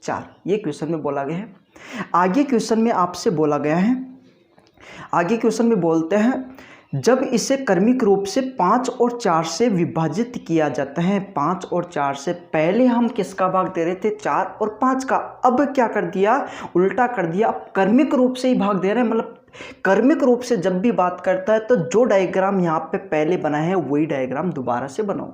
4। ये क्वेश्चन में बोला गया है। आगे क्वेश्चन में आपसे बोला गया है, आगे क्वेश्चन में बोलते हैं जब इसे क्रमिक रूप से 5 और 4 से विभाजित किया जाता है। 5 और 4 से पहले हम किसका भाग दे रहे थे 4 और 5 का, अब क्या कर दिया उल्टा कर दिया, अब क्रमिक रूप से ही भाग दे रहे हैं। मतलब क्रमिक रूप से जब भी बात करता है तो जो डायग्राम यहाँ पे पहले बना है वही डायग्राम दोबारा से बनाओ,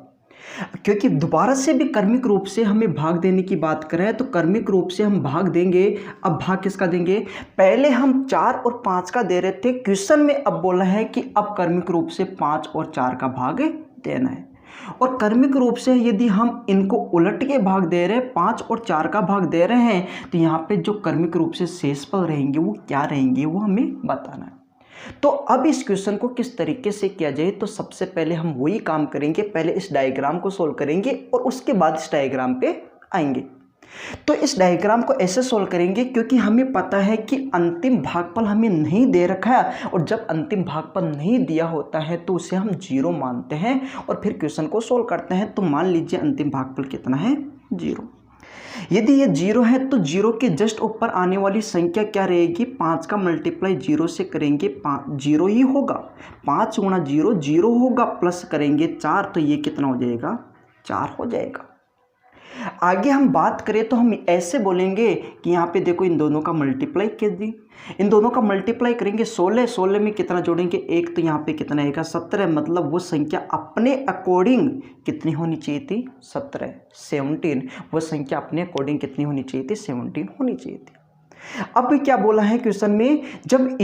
क्योंकि दोबारा से भी क्रमिक रूप से हमें भाग देने की बात करें तो क्रमिक रूप से हम भाग देंगे। अब भाग किसका देंगे, पहले हम 4 और 5 का दे रहे थे क्वेश्चन में, अब बोला है कि अब क्रमिक रूप से 5 और 4 का भाग देना है। और क्रमिक रूप से यदि हम इनको उलट के भाग दे रहे हैं 5 और 4 का भाग दे रहे हैं तो यहाँ पे जो क्रमिक रूप से शेषफल रहेंगे वो क्या रहेंगे वो हमें बताना है। तो अब इस क्वेश्चन को किस तरीके से किया जाए, तो सबसे पहले हम वही काम करेंगे, पहले इस डायग्राम को सोल्व करेंगे और उसके बाद इस डायग्राम पे आएंगे। तो इस डायग्राम को ऐसे सोल्व करेंगे क्योंकि हमें पता है कि अंतिम भागफल हमें नहीं दे रखा है और जब अंतिम भागफल नहीं दिया होता है तो उसे हम 0 मानते हैं और फिर क्वेश्चन को सोल्व करते हैं। तो मान लीजिए अंतिम भागफल कितना है 0। यदि ये 0 है तो 0 के जस्ट ऊपर आने वाली संख्या क्या रहेगी, 5 का मल्टीप्लाई 0 से करेंगे 0 ही होगा, 5 गुणा 0 0 होगा, प्लस करेंगे 4 तो ये कितना हो जाएगा 4 हो जाएगा। आगे हम बात करें तो हम ऐसे बोलेंगे कि यहाँ पे देखो इन दोनों का मल्टीप्लाई कर दी, इन दोनों का मल्टीप्लाई करेंगे 16, 16 में कितना जोड़ेंगे 1 तो यहाँ पे कितना आएगा 17। मतलब वो संख्या अपने अकॉर्डिंग कितनी होनी चाहिए थी 17 वो संख्या अपने अकॉर्डिंग कितनी होनी चाहिए थी 17 होनी चाहिए थी। अब क्या बोला है क्वेश्चन में, जब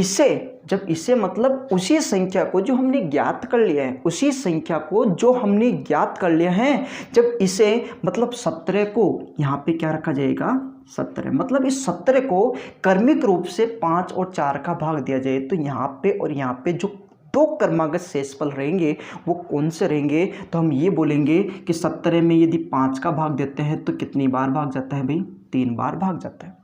इसे मतलब उसी संख्या को जो हमने ज्ञात कर लिया है, उसी संख्या को जो हमने ज्ञात कर लिया है, जब इसे मतलब 17 को यहाँ पे क्या रखा जाएगा 17, मतलब इस 17 को क्रमिक रूप से 5 और 4 का भाग दिया जाए तो यहाँ पे और यहाँ पे जो दो क्रमागत शेषफल रहेंगे वो कौन से रहेंगे, तो हम ये बोलेंगे कि 17 में यदि 5 का भाग देते हैं तो कितनी बार भाग जाता है भाई, 3 बार भाग जाता है।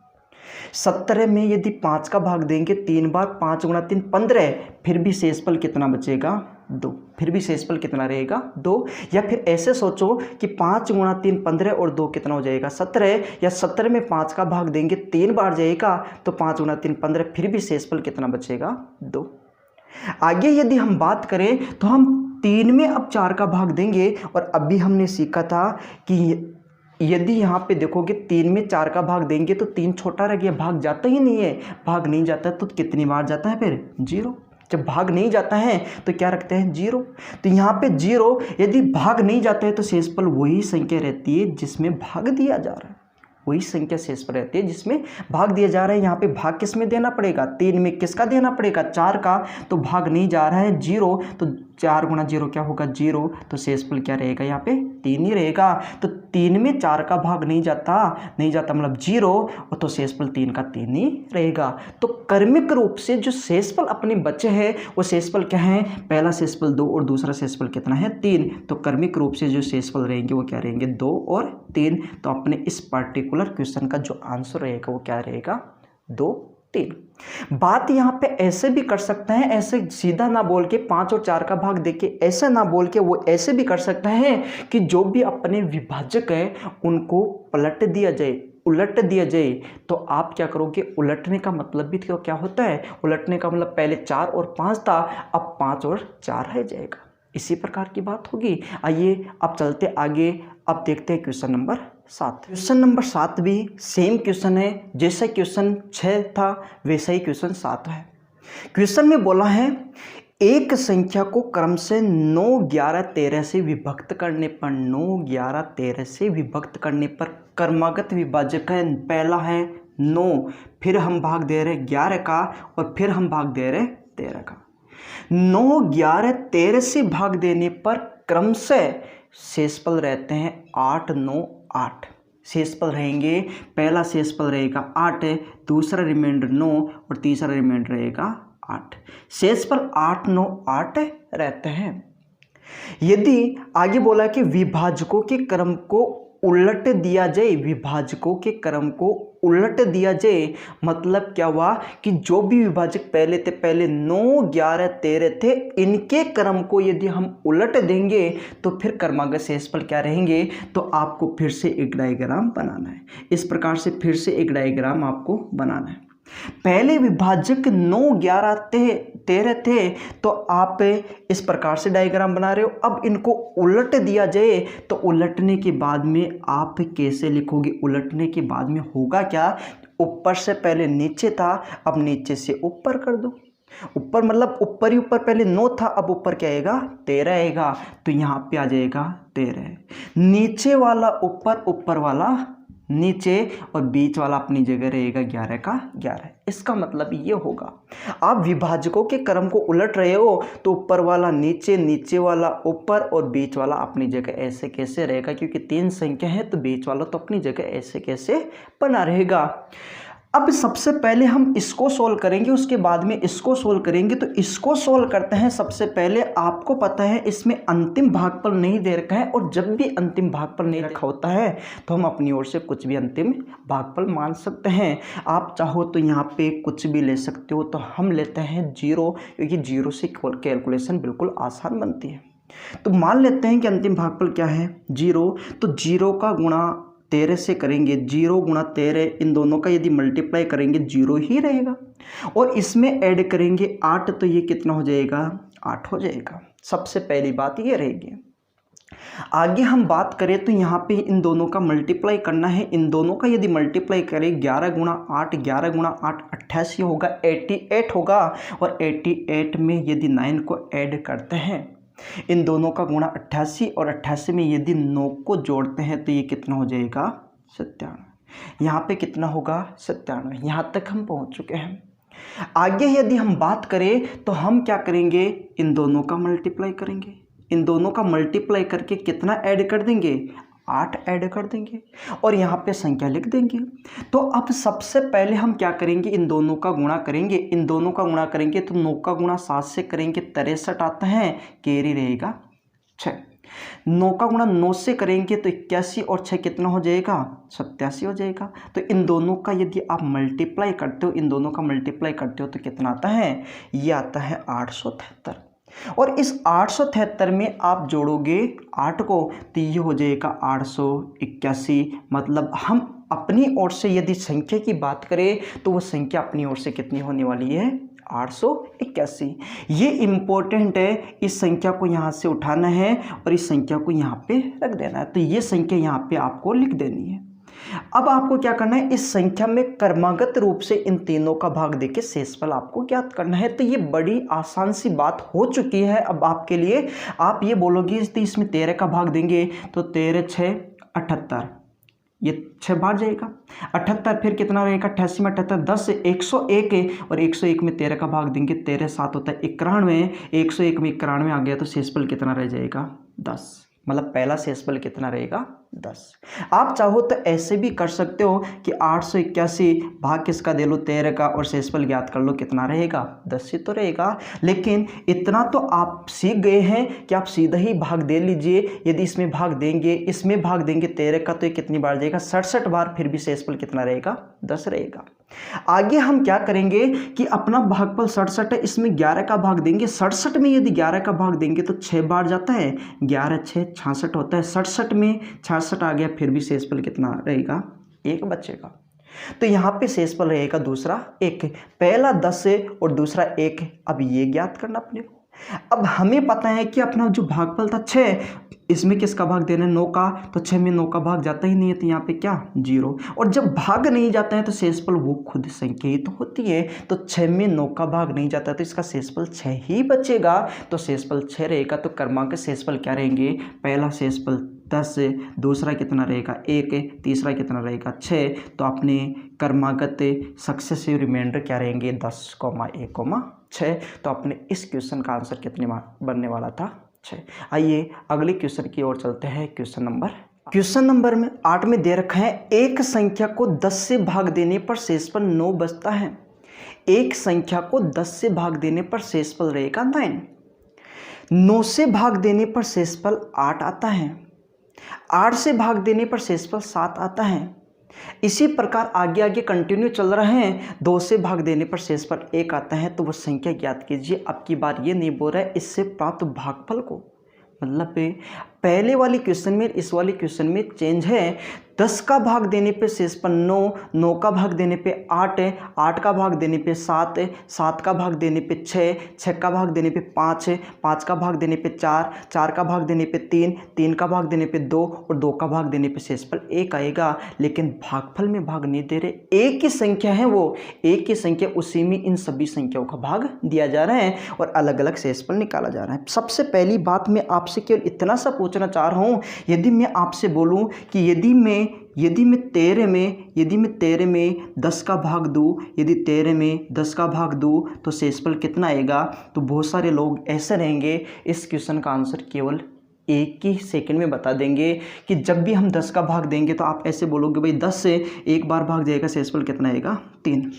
17 में यदि 5 का भाग देंगे 3 बार, 5 गुणा 3 15, फिर भी शेषफल कितना बचेगा 2, फिर भी शेषफल कितना रहेगा 2। या फिर ऐसे सोचो कि 5 गुणा 3 15 और 2 कितना हो जाएगा 17, या 17 में 5 का भाग देंगे 3 बार जाएगा तो 5 गुणा 3 15, फिर भी शेषफल कितना बचेगा 2। आगे यदि हम बात करें तो हम 3 में अब 4 का भाग देंगे, और अभी हमने सीखा था कि यदि यहाँ पे देखोगे 3 में 4 का भाग देंगे तो 3 छोटा रह गया, भाग जाता ही नहीं है, भाग नहीं जाता तो कितनी बार जाता है फिर 0। जब भाग नहीं जाता है तो क्या रखते हैं 0, तो यहाँ पे 0 यदि भाग नहीं जाता है तो शेषफल वही संख्या रहती है जिसमें भाग दिया जा रहा है, वही संख्या शेषफल रहती है जिसमें भाग दिया जा रहा है। यहाँ पे भाग किस में देना पड़ेगा, 3 में किसका देना पड़ेगा 4 का, तो भाग नहीं जा रहा है 0, तो 4 गुणा 0 क्या होगा 0, तो शेषफल क्या रहेगा यहाँ पे 3 ही रहेगा। तो 3 में 4 का भाग नहीं जाता मतलब 0, और तो शेषफल 3 का 3 ही रहेगा। तो क्रमिक रूप से जो शेषफल अपने बचे हैं वो शेषफल क्या है, पहला शेषफल 2 और दूसरा शेषफल कितना है 3, तो क्रमिक रूप से जो शेषफल रहेंगे वो क्या रहेंगे 2 और 3। तो अपने इस पर्टिकुलर क्वेश्चन का जो आंसर रहेगा वो क्या रहेगा 2 3। बात यहाँ पे ऐसे भी कर सकते हैं, ऐसे सीधा ना बोल के 5 और 4 का भाग देके ऐसे ना बोल के वो ऐसे भी कर सकते हैं कि जो भी अपने विभाजक है उनको पलट दिया जाए, उलट दिया जाए। तो आप क्या करोगे, उलटने का मतलब भी तो क्या होता है, उलटने का मतलब पहले 4 और 5 था, अब 5 और 4 रह जाएगा, इसी प्रकार की बात होगी। आइए अब चलते आगे, अब देखते हैं क्वेश्चन नंबर 7। क्वेश्चन नंबर 7 भी सेम क्वेश्चन है, जैसा क्वेश्चन 6 था वैसा ही क्वेश्चन 7 है। क्वेश्चन में बोला है एक संख्या को क्रम से 9 11 13 से विभक्त करने पर 9 11 13 से विभक्त करने पर क्रमागत विभाजक है, पहला है 9, फिर हम भाग दे रहे 11 का, और फिर हम भाग दे रहे 13 का। 9 11 13 से भाग देने पर क्रम से शेषफल रहते हैं 8 9 8, शेषफल रहेंगे, पहला शेषफल रहेगा 8, दूसरा रिमाइंडर 9 और तीसरा रिमाइंडर रहेगा 8, शेषफल 8 9 8 रहते हैं। यदि आगे बोला कि विभाजकों के क्रम को उलट दिया जाए, विभाजकों के क्रम को उलट दिया जाए, मतलब क्या हुआ कि जो भी विभाजक पहले थे, पहले 9 11 13 थे, इनके क्रम को यदि हम उलट देंगे तो फिर क्रमागत शेषफल क्या रहेंगे। तो आपको फिर से एक डायग्राम बनाना है, इस प्रकार से फिर से एक डायग्राम आपको बनाना है। पहले विभाजक 9 11 13 थे, तो आप इस प्रकार से डायग्राम बना रहे हो। अब इनको उलट दिया जाए तो उलटने के बाद में आप कैसे लिखोगे, उलटने के बाद में होगा क्या, ऊपर से पहले नीचे था, अब नीचे से ऊपर कर दो। ऊपर मतलब ऊपर ही ऊपर, पहले 9 था, अब ऊपर क्या आएगा 13 आएगा, तो यहाँ पे आ जाएगा 13। नीचे वाला ऊपर, ऊपर वाला नीचे, और बीच वाला अपनी जगह रहेगा 11 का 11। इसका मतलब ये होगा आप विभाजकों के क्रम को उलट रहे हो तो ऊपर वाला नीचे, नीचे वाला ऊपर और बीच वाला अपनी जगह ऐसे कैसे रहेगा, क्योंकि 3 संख्या है तो बीच वाला तो अपनी जगह ऐसे कैसे बना रहेगा। अब सबसे पहले हम इसको सोल्व करेंगे, उसके बाद में इसको सोल्व करेंगे। तो इसको सोल्व करते हैं सबसे पहले। आपको पता है इसमें अंतिम भागफल नहीं दे रखा है, और जब भी अंतिम भागफल नहीं रखा होता है तो हम अपनी ओर से कुछ भी अंतिम भागफल मान सकते हैं। आप चाहो तो यहाँ पे कुछ भी ले सकते हो, तो हम लेते हैं 0, क्योंकि 0 से कैलकुलेशन बिल्कुल आसान बनती है। तो मान लेते हैं कि अंतिम भागफल क्या है 0, तो 0 का गुणा 13 से करेंगे, 0 गुणा 13, इन दोनों का यदि मल्टीप्लाई करेंगे 0 ही रहेगा, और इसमें ऐड करेंगे 8, तो ये कितना हो जाएगा 8 हो जाएगा। सबसे पहली बात ये रहेगी। आगे हम बात करें तो यहाँ पे इन दोनों का मल्टीप्लाई करना है। इन दोनों का यदि मल्टीप्लाई करें 11 गुणा 8, 11 गुणा 8 88 होगा, 88 होगा, और 88 में यदि 9 को ऐड करते हैं, इन दोनों का गुणा 88, और 88 में यदि 9 को जोड़ते हैं तो ये कितना हो जाएगा 97। यहाँ पे कितना होगा 97। यहाँ तक हम पहुँच चुके हैं। आगे यदि हम बात करें तो हम क्या करेंगे, इन दोनों का मल्टीप्लाई करेंगे। इन दोनों का मल्टीप्लाई करके कितना ऐड कर देंगे, 8 ऐड कर देंगे और यहाँ पे संख्या लिख देंगे। तो अब सबसे पहले हम क्या करेंगे, इन दोनों का गुणा करेंगे। इन दोनों का गुणा करेंगे तो 9 का गुणा 7 से करेंगे 63 आता है, कैरी रहेगा 6। 9 का गुणा 9 से करेंगे तो 81 और 6 कितना हो जाएगा, 87 हो जाएगा। तो इन दोनों का यदि आप मल्टीप्लाई करते हो, इन दोनों का मल्टीप्लाई करते हो तो कितना आता है, ये आता है 873। और इस 873 में आप जोड़ोगे 8 को तो ये हो जाएगा 881। मतलब हम अपनी ओर से यदि संख्या की बात करें तो वो संख्या अपनी ओर से कितनी होने वाली है, 881। ये इम्पोर्टेंट है, इस संख्या को यहाँ से उठाना है और इस संख्या को यहाँ पे रख देना है। तो ये संख्या यहाँ पे आपको लिख देनी है। अब आपको क्या करना है, इस संख्या में क्रमागत रूप से इन तीनों का भाग देके शेषफल आपको ज्ञात करना है। तो ये बड़ी आसान सी बात हो चुकी है अब आपके लिए। आप ये बोलोगे तो इसमें 13 का भाग देंगे तो 13 6 78, ये 6 बार जाएगा 78, फिर कितना रहेगा 88 में 78 10 101 है और 101 में 13 का भाग देंगे, 13 7 होता है 91, 101 में 91 आ गया तो शेषफल कितना रह जाएगा 10। मतलब पहला शेषफल कितना रहेगा 10। आप चाहो तो ऐसे भी कर सकते हो कि 881 भाग किसका दे लो 13 का और शेषफल ज्ञात कर लो, कितना रहेगा 10 ही तो रहेगा। लेकिन इतना तो आप सीख गए हैं कि आप सीधा ही भाग दे लीजिए। यदि इसमें भाग देंगे, इसमें भाग देंगे 13 का तो ये कितनी बार जाएगा 67 बार, फिर भी शेषफल कितना रहेगा 10 रहेगा। आगे हम क्या करेंगे कि अपना भागफल 67 है, इसमें 11 का भाग देंगे। 67 में यदि 11 का भाग देंगे तो 6 बार जाता है, 11 6 66 होता है। 67 में 66 आ गया, फिर भी शेषफल कितना रहेगा 1 बचेगा। तो यहाँ पे शेषफल रहेगा दूसरा 1, पहला 10 है और दूसरा 1। अब ये ज्ञात करना अपने को। अब हमें पता है कि अपना जो भागफल था 6, इसमें किसका भाग देना है 9 का, तो 6 में 9 का भाग जाता ही नहीं है तो यहाँ पे क्या 0। और जब भाग नहीं जाता है तो शेषफल वो खुद संख्या ही तो होती है। तो 6 में 9 का भाग नहीं जाता है तो इसका शेषफल 6 ही बचेगा। तो शेषफल 6 रहेगा। तो क्रमांक शेषफल क्या रहेंगे, पहला शेषफल 10, दूसरा कितना रहेगा 1, तीसरा कितना रहेगा 6। तो अपने क्रमागत सक्सेसिव रिमाइंडर क्या रहेंगे 10, 1, 6। तो अपने इस क्वेश्चन का आंसर कितने बनने वाला था 6। आइए अगले क्वेश्चन की ओर चलते हैं। क्वेश्चन नंबर में 8 में दे रखा है, एक संख्या को 10 से भाग देने पर शेषफल 9 बचता है। एक संख्या को 10 से भाग देने पर शेषफल रहेगा 9। 9 से भाग देने पर शेषफल 8 आता है। 8 से भाग देने पर शेषफल 7 आता है। इसी प्रकार आगे आगे कंटिन्यू चल रहे हैं। 2 से भाग देने पर शेषफल 1 आता है। तो वो संख्या ज्ञात कीजिए। अब की बार ये नहीं बोल रहा है इससे प्राप्त भागफल को, मतलब पहले वाली क्वेश्चन में इस वाले क्वेश्चन में चेंज है। 10 का भाग देने पे शेषफल 9, 9 का भाग देने पे 8, 8 का भाग देने पे 7, 7 का भाग देने पे 6, 6 का भाग देने पे 5, 5 का भाग देने पे 4, 4 का भाग देने पे 3, 3 का भाग देने पे 2 और 2 का भाग देने पे शेषफल 1 आएगा। लेकिन भागफल में भाग नहीं दे रहे, एक ही संख्या है, वो एक ही संख्या, उसी में इन सभी संख्याओं का भाग दिया जा रहा है और अलग अलग शेषफल निकाला जा रहा है। सबसे पहली बात मैं आपसे केवल इतना सा पूछना चाह रहा हूँ, यदि मैं आपसे बोलूँ कि यदि मैं 13 में 10 का भाग दूँ, यदि 13 में 10 का भाग दूँ तो शेषफल कितना आएगा, तो बहुत सारे लोग ऐसे रहेंगे इस क्वेश्चन का आंसर केवल एक ही सेकंड में बता देंगे कि जब भी हम 10 का भाग देंगे तो आप ऐसे बोलोगे भाई 10 से एक बार भाग जाएगा, शेषफल कितना आएगा 3।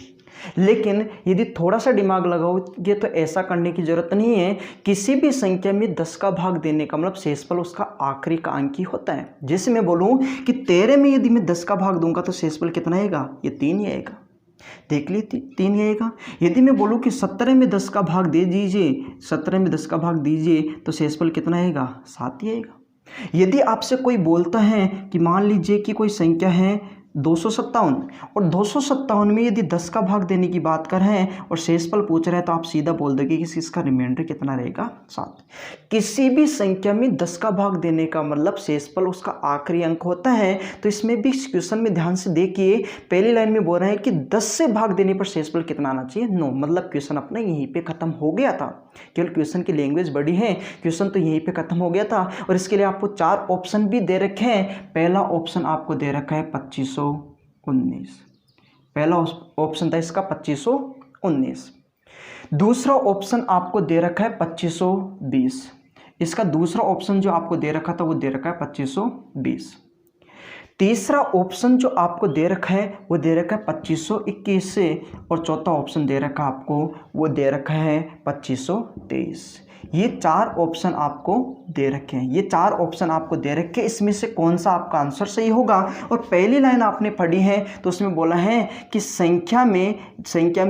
लेकिन यदि थोड़ा सा दिमाग लगाओगे तो ऐसा करने की जरूरत नहीं है। किसी भी संख्या में 10 का भाग देने का मतलब शेषफल उसका आखिरी का अंक ही होता है। जैसे मैं बोलूं कि 13 में यदि मैं 10 का भाग दूंगा तो शेषफल कितना आएगा, ये 3 ही आएगा। देख ली 3 ही आएगा। यदि मैं बोलूं कि 17 में 10 का भाग दे दीजिए, 17 में 10 का भाग दीजिए तो शेषफल कितना आएगा, 7 ही आएगा। यदि आपसे कोई बोलता है कि मान लीजिए कि कोई संख्या है 257 और 257 में यदि 10 का भाग देने की बात कर रहे हैं और शेषफल पूछ रहे हैं तो आप सीधा बोल दोगे कि इसका रिमाइंडर कितना रहेगा 7। किसी भी संख्या में 10 का भाग देने का मतलब शेषफल उसका आखिरी अंक होता है। तो इसमें भी क्वेश्चन में ध्यान से देखिए, पहली लाइन में बोल रहे हैं कि 10 से भाग देने पर शेषफल कितना आना चाहिए 9। मतलब क्वेश्चन अपना यहीं पे खत्म हो गया था। केवल क्वेश्चन की लैंग्वेज बड़ी है, क्वेश्चन तो यहीं पे खत्म हो गया था। और इसके लिए आपको 4 ऑप्शन भी दे रखे हैं। पहला ऑप्शन आपको दे रखा है 2500, 2519। पहला ऑप्शन था इसका 2519। दूसरा ऑप्शन आपको दे रखा है 2520। इसका दूसरा ऑप्शन जो आपको दे रखा था वो दे रखा है 2520। तीसरा ऑप्शन जो आपको दे रखा है वो दे रखा है 2521 से, और चौथा ऑप्शन दे रखा है आपको वो दे रखा है 2523। ये 4 ऑप्शन आपको दे रखे हैं, ये 4 ऑप्शन आपको दे रखे हैं। इसमें से कौन सा आपका आंसर सही होगा? और पहली लाइन आपने पढ़ी है तो उसमें बोला है कि संख्या में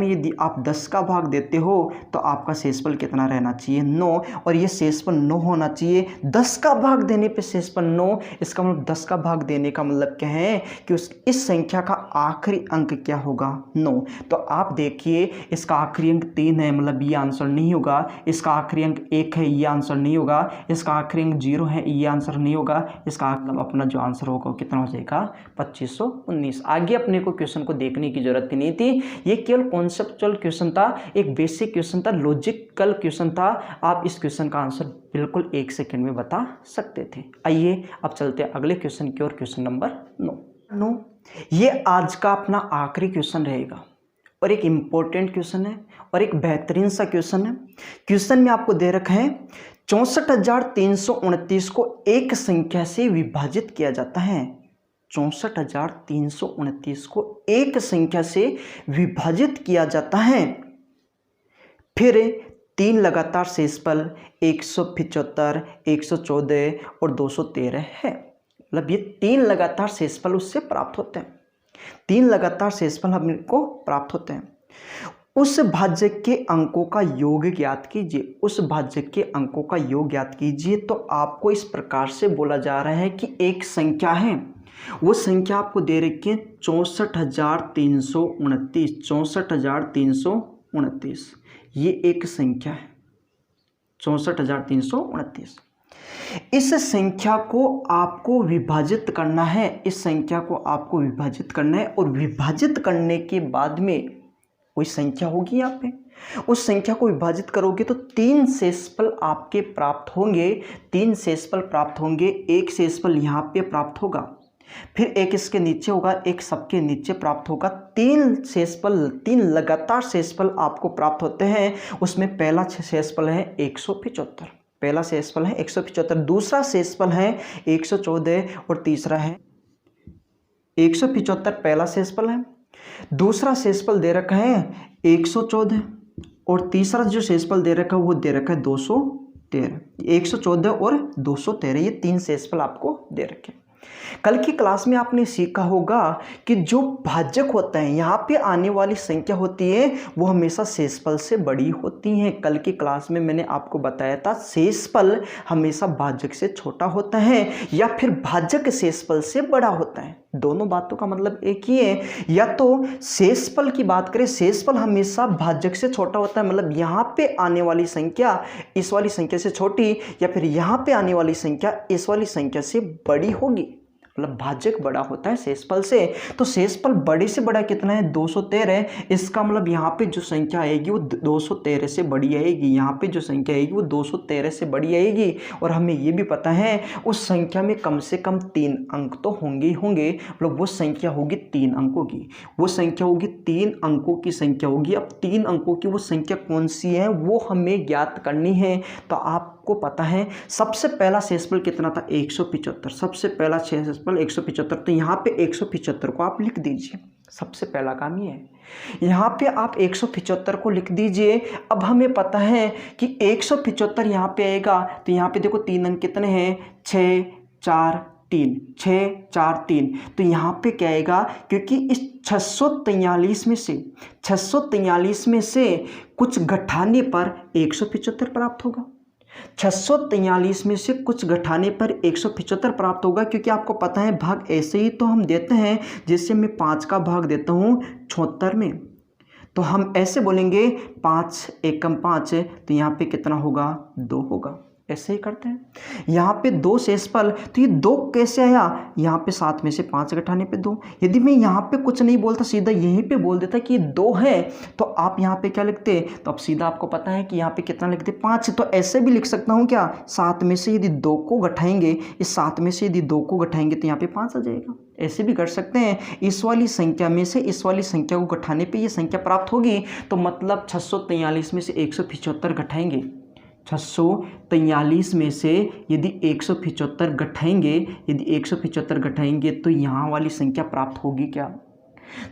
यदि आप 10 का भाग देते हो तो आपका शेषफल कितना रहना चाहिए? 9। और ये शेषफल 9 होना चाहिए। 10 का भाग देने पे शेषफल 9, इसका मतलब 10 का भाग देने का मतलब क्या है कि इस संख्या का आखिरी अंक क्या होगा? 9। तो आप देखिए इसका आखिरी अंक 3 है, मतलब ये आंसर नहीं होगा। इसका आखिरी अंक 1 है, ये आंसर नहीं होगा। इसका आखिरी अंक 0 है, ये आंसर नहीं होगा। इसका मतलब अपना जो आंसर होगा वो कितना हो जाएगा? 2519। आगे अपने को क्वेश्चन को देखने की जरूरत नहीं थी, ये केवल कॉन्सेप्चुअल क्वेश्चन था, एक बेसिक क्वेश्चन था, लॉजिकल क्वेश्चन था। आप इस क्वेश्चन का आंसर बिल्कुल 1 सेकेंड में बता सकते थे। आइए अब चलते हैं अगले क्वेश्चन की ओर, क्वेश्चन नंबर 9। ये आज का अपना आखिरी क्वेश्चन रहेगा और एक इम्पोर्टेंट क्वेश्चन है और एक बेहतरीन सा क्वेश्चन है। क्वेश्चन में आपको दे रखा है 64,329 को एक संख्या से विभाजित किया जाता है। 64,329 को एक संख्या से विभाजित किया जाता है। फिर 3 लगातार शेषफल 175, 114 और 213 है। मतलब ये 3 लगातार शेषफल उससे प्राप्त होते हैं। 3 लगातार शेषफल हमको प्राप्त होते हैं। उस भाज्य के अंकों का योग ज्ञात कीजिए। उस भाज्य के अंकों का योग ज्ञात कीजिए। तो आपको इस प्रकार से बोला जा रहा है कि एक संख्या है, वो संख्या आपको दे रखी है 64,329। 64,329 ये एक संख्या है, 64,329। इस संख्या को आपको विभाजित करना है। इस संख्या को आपको विभाजित करना है और विभाजित करने के बाद में कोई संख्या होगी यहाँ पे, उस संख्या को विभाजित करोगे तो 3 शेषफल आपके प्राप्त होंगे। 3 शेषफल प्राप्त होंगे। एक शेषफल यहाँ पे प्राप्त होगा, फिर एक इसके नीचे होगा, एक सबके नीचे प्राप्त होगा। 3 शेषफल, 3 लगातार शेषफल आपको प्राप्त होते हैं। उसमें पहला शेषफल है 175, पहला शेषफल है 175, दूसरा शेषफल है 114 और तीसरा है 175। पहला शेषफल है, दूसरा शेषफल दे रखा है 114 और तीसरा जो शेषफल दे रखा है वो दे रखा है 213। 114 और 213 ये 3 शेषफल आपको दे रखे। कल की क्लास में आपने सीखा होगा कि जो भाजक होता है, यहाँ पे आने वाली संख्या होती है वो हमेशा शेषफल से बड़ी होती हैं। कल की क्लास में मैंने आपको बताया था शेषफल हमेशा भाजक से छोटा होता है या फिर भाजक शेषफल से बड़ा होता है। दोनों बातों का मतलब एक ही है। या तो शेषफल की बात करें, शेषफल हमेशा भाजक से छोटा होता है, मतलब यहाँ पे आने वाली संख्या इस वाली संख्या से छोटी, या फिर यहाँ पे आने वाली संख्या इस वाली संख्या से बड़ी होगी। मतलब भाजक बड़ा होता है शेषफल से। तो शेषफल बड़े से बड़ा कितना है? 213। इसका मतलब यहाँ पे जो संख्या आएगी वो 213 से बड़ी आएगी। यहाँ पे जो संख्या आएगी वो 213 से बड़ी आएगी। और हमें ये भी पता है उस संख्या में कम से कम 3 अंक तो होंगे ही होंगे। मतलब वो संख्या होगी 3 अंकों की, वो संख्या होगी 3 अंकों की संख्या होगी। अब 3 अंकों की वो संख्या कौन सी है वो हमें ज्ञात करनी है। तो आपको पता है सबसे पहला शेषफल कितना था? 175। सबसे पहला शेषफल 175। तो यहाँ पे 175 को आप लिख दीजिए। सबसे पहला काम ये है, यहाँ पे आप 175 को लिख दीजिए। अब हमें पता है कि 175 यहाँ पे आएगा तो यहाँ पे देखो 3 अंक कितने हैं? 6 4 3, 6 4 3। तो यहाँ पे क्या आएगा? क्योंकि इस 643 में से कुछ घटाने पर 175 प्राप्त होगा। 643 में से कुछ घटाने पर 175 प्राप्त होगा। क्योंकि आपको पता है भाग ऐसे ही तो हम देते हैं, जैसे मैं 5 का भाग देता हूँ 76 में, तो हम ऐसे बोलेंगे 5 एकम 5, तो यहाँ पे कितना होगा? 2 होगा। ऐसे ही करते हैं। यहाँ पे 2 शेषफल, तो ये 2 कैसे आया, यहाँ पे 7 में से 5 घटाने पे 2। यदि मैं यहाँ पे कुछ नहीं बोलता, सीधा यहीं पे बोल देता कि ये 2 है, तो आप यहाँ पे क्या लिखते, तो अब सीधा आपको पता है कि यहाँ पे कितना लिखते, 5। तो ऐसे भी लिख सकता हूँ क्या, 7 में से यदि 2 को घटाएंगे, इस 7 में से यदि 2 को घटाएंगे तो यहाँ पे 5 आ जाएगा। ऐसे भी कर सकते हैं, इस वाली संख्या में से इस वाली संख्या को घटाने पे ये संख्या प्राप्त होगी, तो मतलब 643 में से 175 घटाएंगे, 643 में से यदि 175 घटाएंगे, यदि 175 घटाएंगे तो यहाँ वाली संख्या प्राप्त होगी क्या,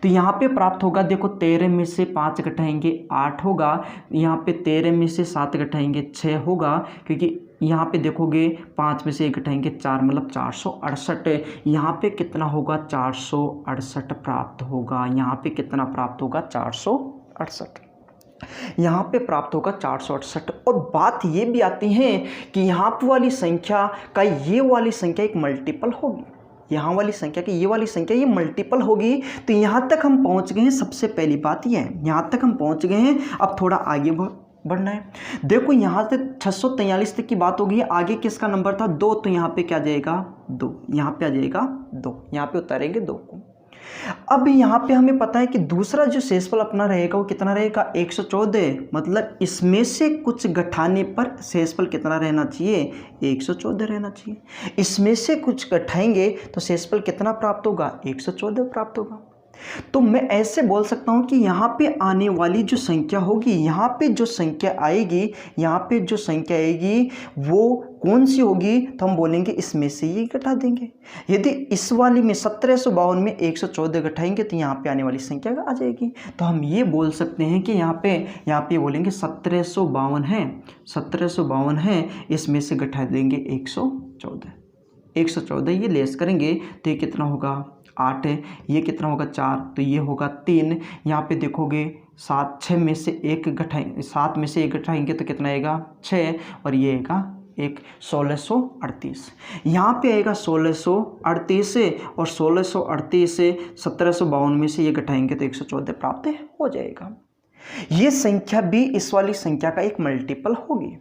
तो यहाँ पे प्राप्त होगा, देखो 13 में से 5 घटाएंगे 8 होगा, यहाँ पे 13 में से 7 घटाएंगे 6 होगा, क्योंकि यहाँ पे देखोगे 5 में से 1 घटाएंगे 4, मतलब 468। यहाँ पे कितना होगा, 468 प्राप्त होगा। यहाँ पे कितना प्राप्त होगा, 468। यहाँ पे प्राप्त होगा 468। और बात ये भी आती है कि यहाँ पे वाली संख्या का ये वाली संख्या एक मल्टीपल होगी, यहाँ वाली संख्या की ये वाली संख्या ये मल्टीपल होगी। तो यहाँ तक हम पहुँच गए हैं, सबसे पहली बात ये है, यहाँ तक हम पहुँच गए हैं। अब थोड़ा आगे बढ़ना है। देखो यहाँ से 643 तक की बात हो गई है, आगे किसका नंबर था, 2, तो यहाँ पे क्या आ जाएगा, 2, यहाँ पे आ जाएगा 2, यहाँ पे उतारेंगे 2 को। अब यहाँ पे हमें पता है कि दूसरा जो शेषफल अपना रहेगा वो कितना रहेगा, 114। मतलब इसमें से कुछ घटाने पर शेषफल कितना रहना चाहिए, 114 रहना चाहिए। इसमें से कुछ घटाएंगे तो शेषफल कितना प्राप्त होगा, 114 प्राप्त होगा। तो मैं ऐसे बोल सकता हूँ कि यहाँ पे आने वाली जो संख्या होगी, यहाँ पे जो संख्या आएगी, यहाँ पे जो संख्या आएगी वो कौन सी होगी, तो हम बोलेंगे इसमें से ये घटा देंगे। यदि इस वाली में 1752 में 114 घटाएंगे तो यहाँ पे आने वाली संख्या आ जाएगी। तो हम ये बोल सकते हैं कि यहाँ पे बोलेंगे 1752 है, 1752 है, इसमें से घटा देंगे 114, 114 ये लेस करेंगे तो ये कितना होगा, 8 है, ये कितना होगा 4, तो ये होगा 3। यहाँ पे देखोगे 7, 6 में से 1 घटाएंगे, 7 में से 1 घटाएंगे तो कितना आएगा 6, और ये आएगा 1638। यहाँ पे आएगा 1638 से, और 1638 से 1752 में से ये घटाएंगे तो 114 प्राप्त हो जाएगा। ये संख्या भी इस वाली संख्या का एक मल्टीपल होगी।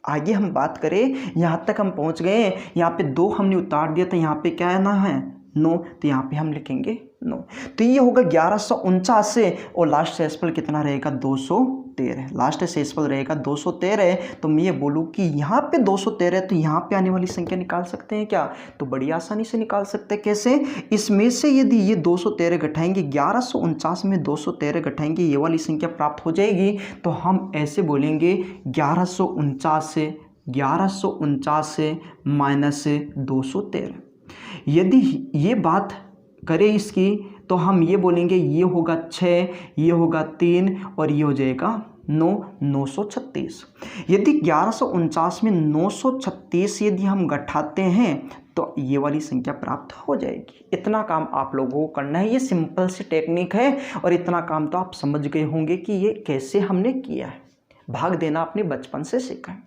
आगे हम बात करें, यहाँ तक हम पहुँच गए, यहाँ पे 2 हमने उतार दिया, तो यहाँ पे क्या है ना है 9, तो यहाँ पे हम लिखेंगे 9। तो ये होगा 1149 से, और लास्ट शेषफल कितना रहेगा, 213। लास्ट शेषफल रहेगा 213। तो मैं ये बोलूँ कि यहाँ पे 213, तो यहाँ पे आने वाली संख्या निकाल सकते हैं क्या, तो बड़ी आसानी से निकाल सकते हैं। कैसे, इसमें से यदि ये 213 घटाएंगे, 1149 में 213 घटाएंगे, ये वाली संख्या प्राप्त हो जाएगी। तो हम ऐसे बोलेंगे 1149 से माइनस 213। यदि ये बात करें इसकी, तो हम ये बोलेंगे ये होगा 6, ये होगा 3, और ये हो जाएगा 9, 936। यदि 1149 में 936 यदि हम घटाते हैं तो ये वाली संख्या प्राप्त हो जाएगी। इतना काम आप लोगों को करना है, ये सिंपल सी टेक्निक है, और इतना काम तो आप समझ गए होंगे कि ये कैसे हमने किया है। भाग देना अपने बचपन से सीखा है।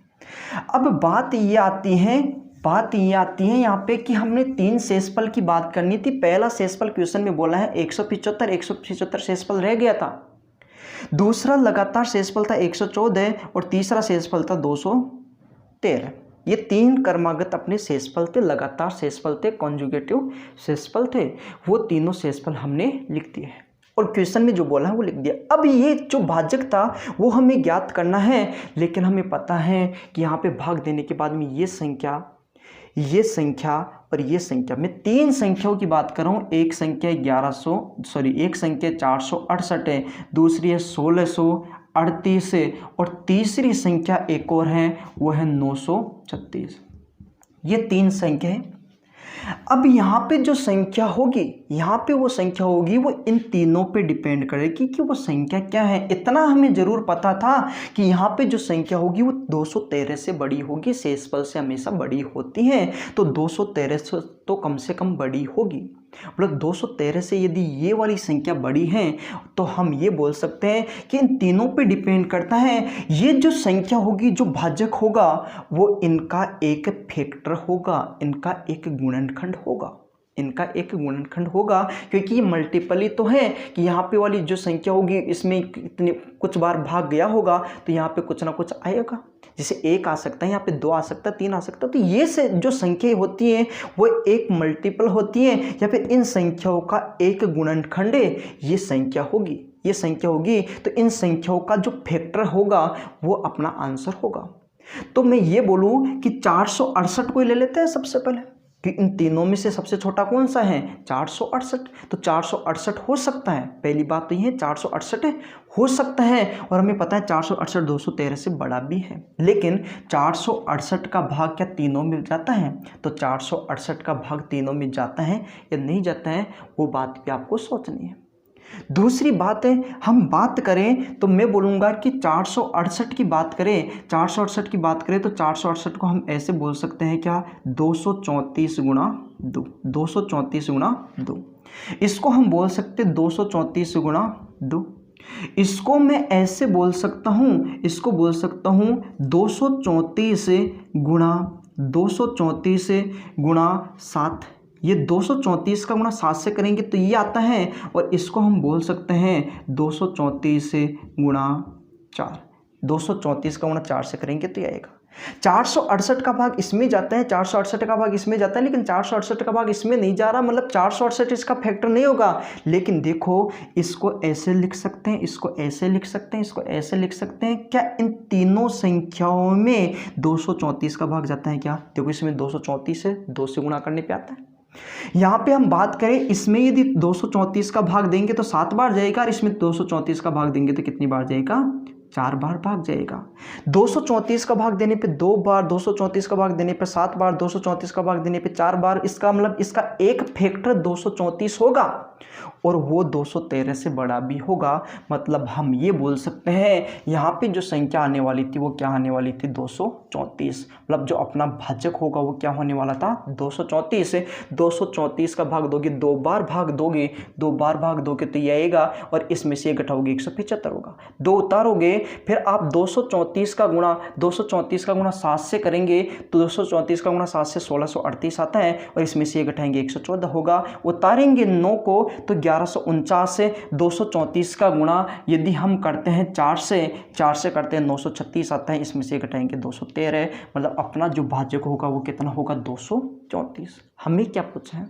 अब बात ये आती है यहाँ पे कि हमने 3 शेषफल की बात करनी थी। पहला शेषफल क्वेश्चन में बोला है 175 शेषफल रह गया था। दूसरा लगातार शेषफल था 114, और तीसरा शेषफल था 213। ये 3 क्रमागत अपने शेषफल थे, लगातार शेषफल थे, कॉन्जुगेटिव शेषफल थे। वो तीनों शेषफल हमने लिख दिए हैं, और क्वेश्चन में जो बोला है वो लिख दिया। अब ये जो भाजक था वो हमें ज्ञात करना है, लेकिन हमें पता है कि यहाँ पे भाग देने के बाद में ये संख्या और ये संख्या, मैं 3 संख्याओं की बात कर रहा हूँ। एक संख्या 468 है, दूसरी है 1638 है, और तीसरी संख्या एक और है, वो है 936। ये 3 संख्या है। अब यहाँ पे जो संख्या होगी, वो इन तीनों पे डिपेंड करेगी कि वो संख्या क्या है। इतना हमें जरूर पता था कि यहाँ पे जो संख्या होगी वो 213 से बड़ी होगी। शेषफल से हमेशा बड़ी होती है, तो 213 से तो कम से कम बड़ी होगी। मतलब 213 से यदि ये वाली संख्या बड़ी है, तो हम ये बोल सकते हैं कि इन तीनों पे डिपेंड करता है। ये जो संख्या होगी, जो भाजक होगा, वो इनका एक फैक्टर होगा, इनका एक गुणनखंड होगा, क्योंकि ये मल्टीपल ही तो है कि यहाँ पे वाली जो संख्या होगी इसमें इतने कुछ बार भाग गया होगा, तो यहाँ पे कुछ ना कुछ आएगा। जैसे 1 आ सकता है, यहाँ पे 2 आ सकता है, 3 आ सकता है। तो ये से जो संख्याएं होती हैं वो एक मल्टीपल होती हैं या फिर इन संख्याओं का एक गुणनखंड ये संख्या होगी, ये संख्या होगी। तो इन संख्याओं का जो फैक्टर होगा वो अपना आंसर होगा। तो मैं ये बोलूँ कि 468 को ले लेते हैं सबसे पहले कि इन तीनों में से सबसे छोटा कौन सा है, 468। तो 468 हो सकता है, पहली बात तो ये है 468 हो सकता है। और हमें पता है 468 213 से बड़ा भी है। लेकिन 468 का भाग क्या तीनों में जाता है? तो 468 का भाग तीनों में जाता है या नहीं जाता है, वो बात भी आपको सोचनी है। दूसरी बात है, हम बात करें तो मैं बोलूँगा कि 468 की बात करें, 468 की बात करें तो 468 को हम ऐसे बोल सकते हैं क्या, 234 गुणा 2, 234 गुणा 2। इसको हम बोल सकते 234 गुणा 2। इसको मैं ऐसे बोल सकता हूँ, इसको बोल सकता हूँ 234 गुणा 234 गुणा 7। ये 234 का गुणा 7 से करेंगे तो ये आता है, और इसको हम बोल सकते हैं 234 गुणा 4। 234 का गुणा 4 से करेंगे तो ये आएगा। 468 का भाग इसमें जाता है, 468 का भाग इसमें जाता है, लेकिन 468 का भाग इसमें नहीं जा रहा, मतलब 468 इसका फैक्टर नहीं होगा। लेकिन देखो, इसको ऐसे लिख सकते हैं, इसको ऐसे लिख सकते हैं, इसको ऐसे लिख सकते हैं। क्या इन तीनों संख्याओं में 234 का भाग जाता है क्या? देखो, इसमें 234 है, 2 से गुणा करने पे आता है। यहाँ पे हम बात करें, इसमें यदि 234 का भाग देंगे तो 7 बार जाएगा, और इसमें 234 का भाग देंगे तो कितनी बार जाएगा? 4 बार भाग जाएगा। 234 का भाग देने पे 2 बार, 234 का भाग देने पे 7 बार, 234 का भाग देने पे 4 बार। इसका मतलब इसका एक फैक्टर 234 होगा, और वो 213 से बड़ा भी होगा। मतलब हम ये बोल सकते हैं यहाँ पे जो संख्या आने वाली थी वो क्या आने वाली थी? 234। मतलब जो अपना भाजक होगा वो क्या होने वाला था? 234। 234 का भाग दोगे, 2 बार भाग दोगे, 2 बार भाग दोगे तो ये आएगा, और इसमें से घटाओगे 175 होगा। 2 उतारोगे, फिर आप 234 का गुणा 7 से करेंगे तो 234 का गुणा 7 से 1638 आता है, और इसमें से ये घटाएंगे 114 होगा। उतारेंगे 9 को तो 1149 से 234 का गुणा यदि हम करते हैं 4 से करते हैं 936 आता है, इसमें से घटाएंगे 213। मतलब अपना जो भाजक होगा वो कितना होगा? 234। हमें क्या पूछा है?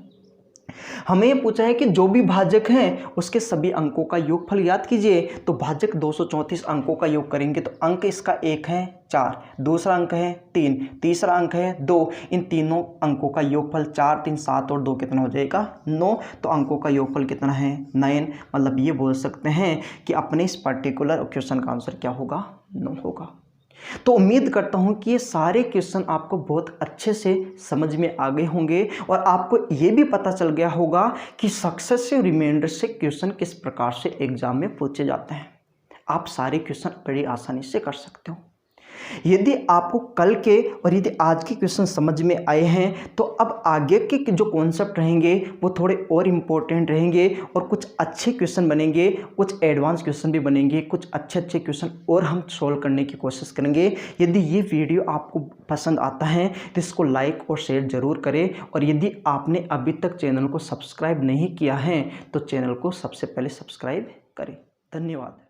हमें ये पूछा है कि जो भी भाजक हैं उसके सभी अंकों का योगफल याद कीजिए। तो भाजक 234 अंकों का योग करेंगे तो अंक इसका एक है 4, दूसरा अंक है 3, तीसरा अंक है 2। इन तीनों अंकों का योगफल 4, 3, 7 और 2 कितना हो जाएगा? 9। तो अंकों का योगफल कितना है? 9। मतलब ये बोल सकते हैं कि अपने इस पर्टिकुलर क्वेश्चन का आंसर क्या होगा? 9 होगा। तो उम्मीद करता हूं कि ये सारे क्वेश्चन आपको बहुत अच्छे से समझ में आ गए होंगे, और आपको ये भी पता चल गया होगा कि सक्सेसिव रिमाइंडर से क्वेश्चन किस प्रकार से एग्जाम में पूछे जाते हैं। आप सारे क्वेश्चन बड़ी आसानी से कर सकते हो। यदि आपको कल के और यदि आज के क्वेश्चन समझ में आए हैं तो अब आगे के जो कॉन्सेप्ट रहेंगे वो थोड़े और इम्पोर्टेंट रहेंगे, और कुछ अच्छे क्वेश्चन बनेंगे, कुछ एडवांस क्वेश्चन भी बनेंगे, कुछ अच्छे क्वेश्चन और हम सॉल्व करने की कोशिश करेंगे। यदि ये वीडियो आपको पसंद आता है तो इसको लाइक और शेयर ज़रूर करें, और यदि आपने अभी तक चैनल को सब्सक्राइब नहीं किया है तो चैनल को सबसे पहले सब्सक्राइब करें। धन्यवाद।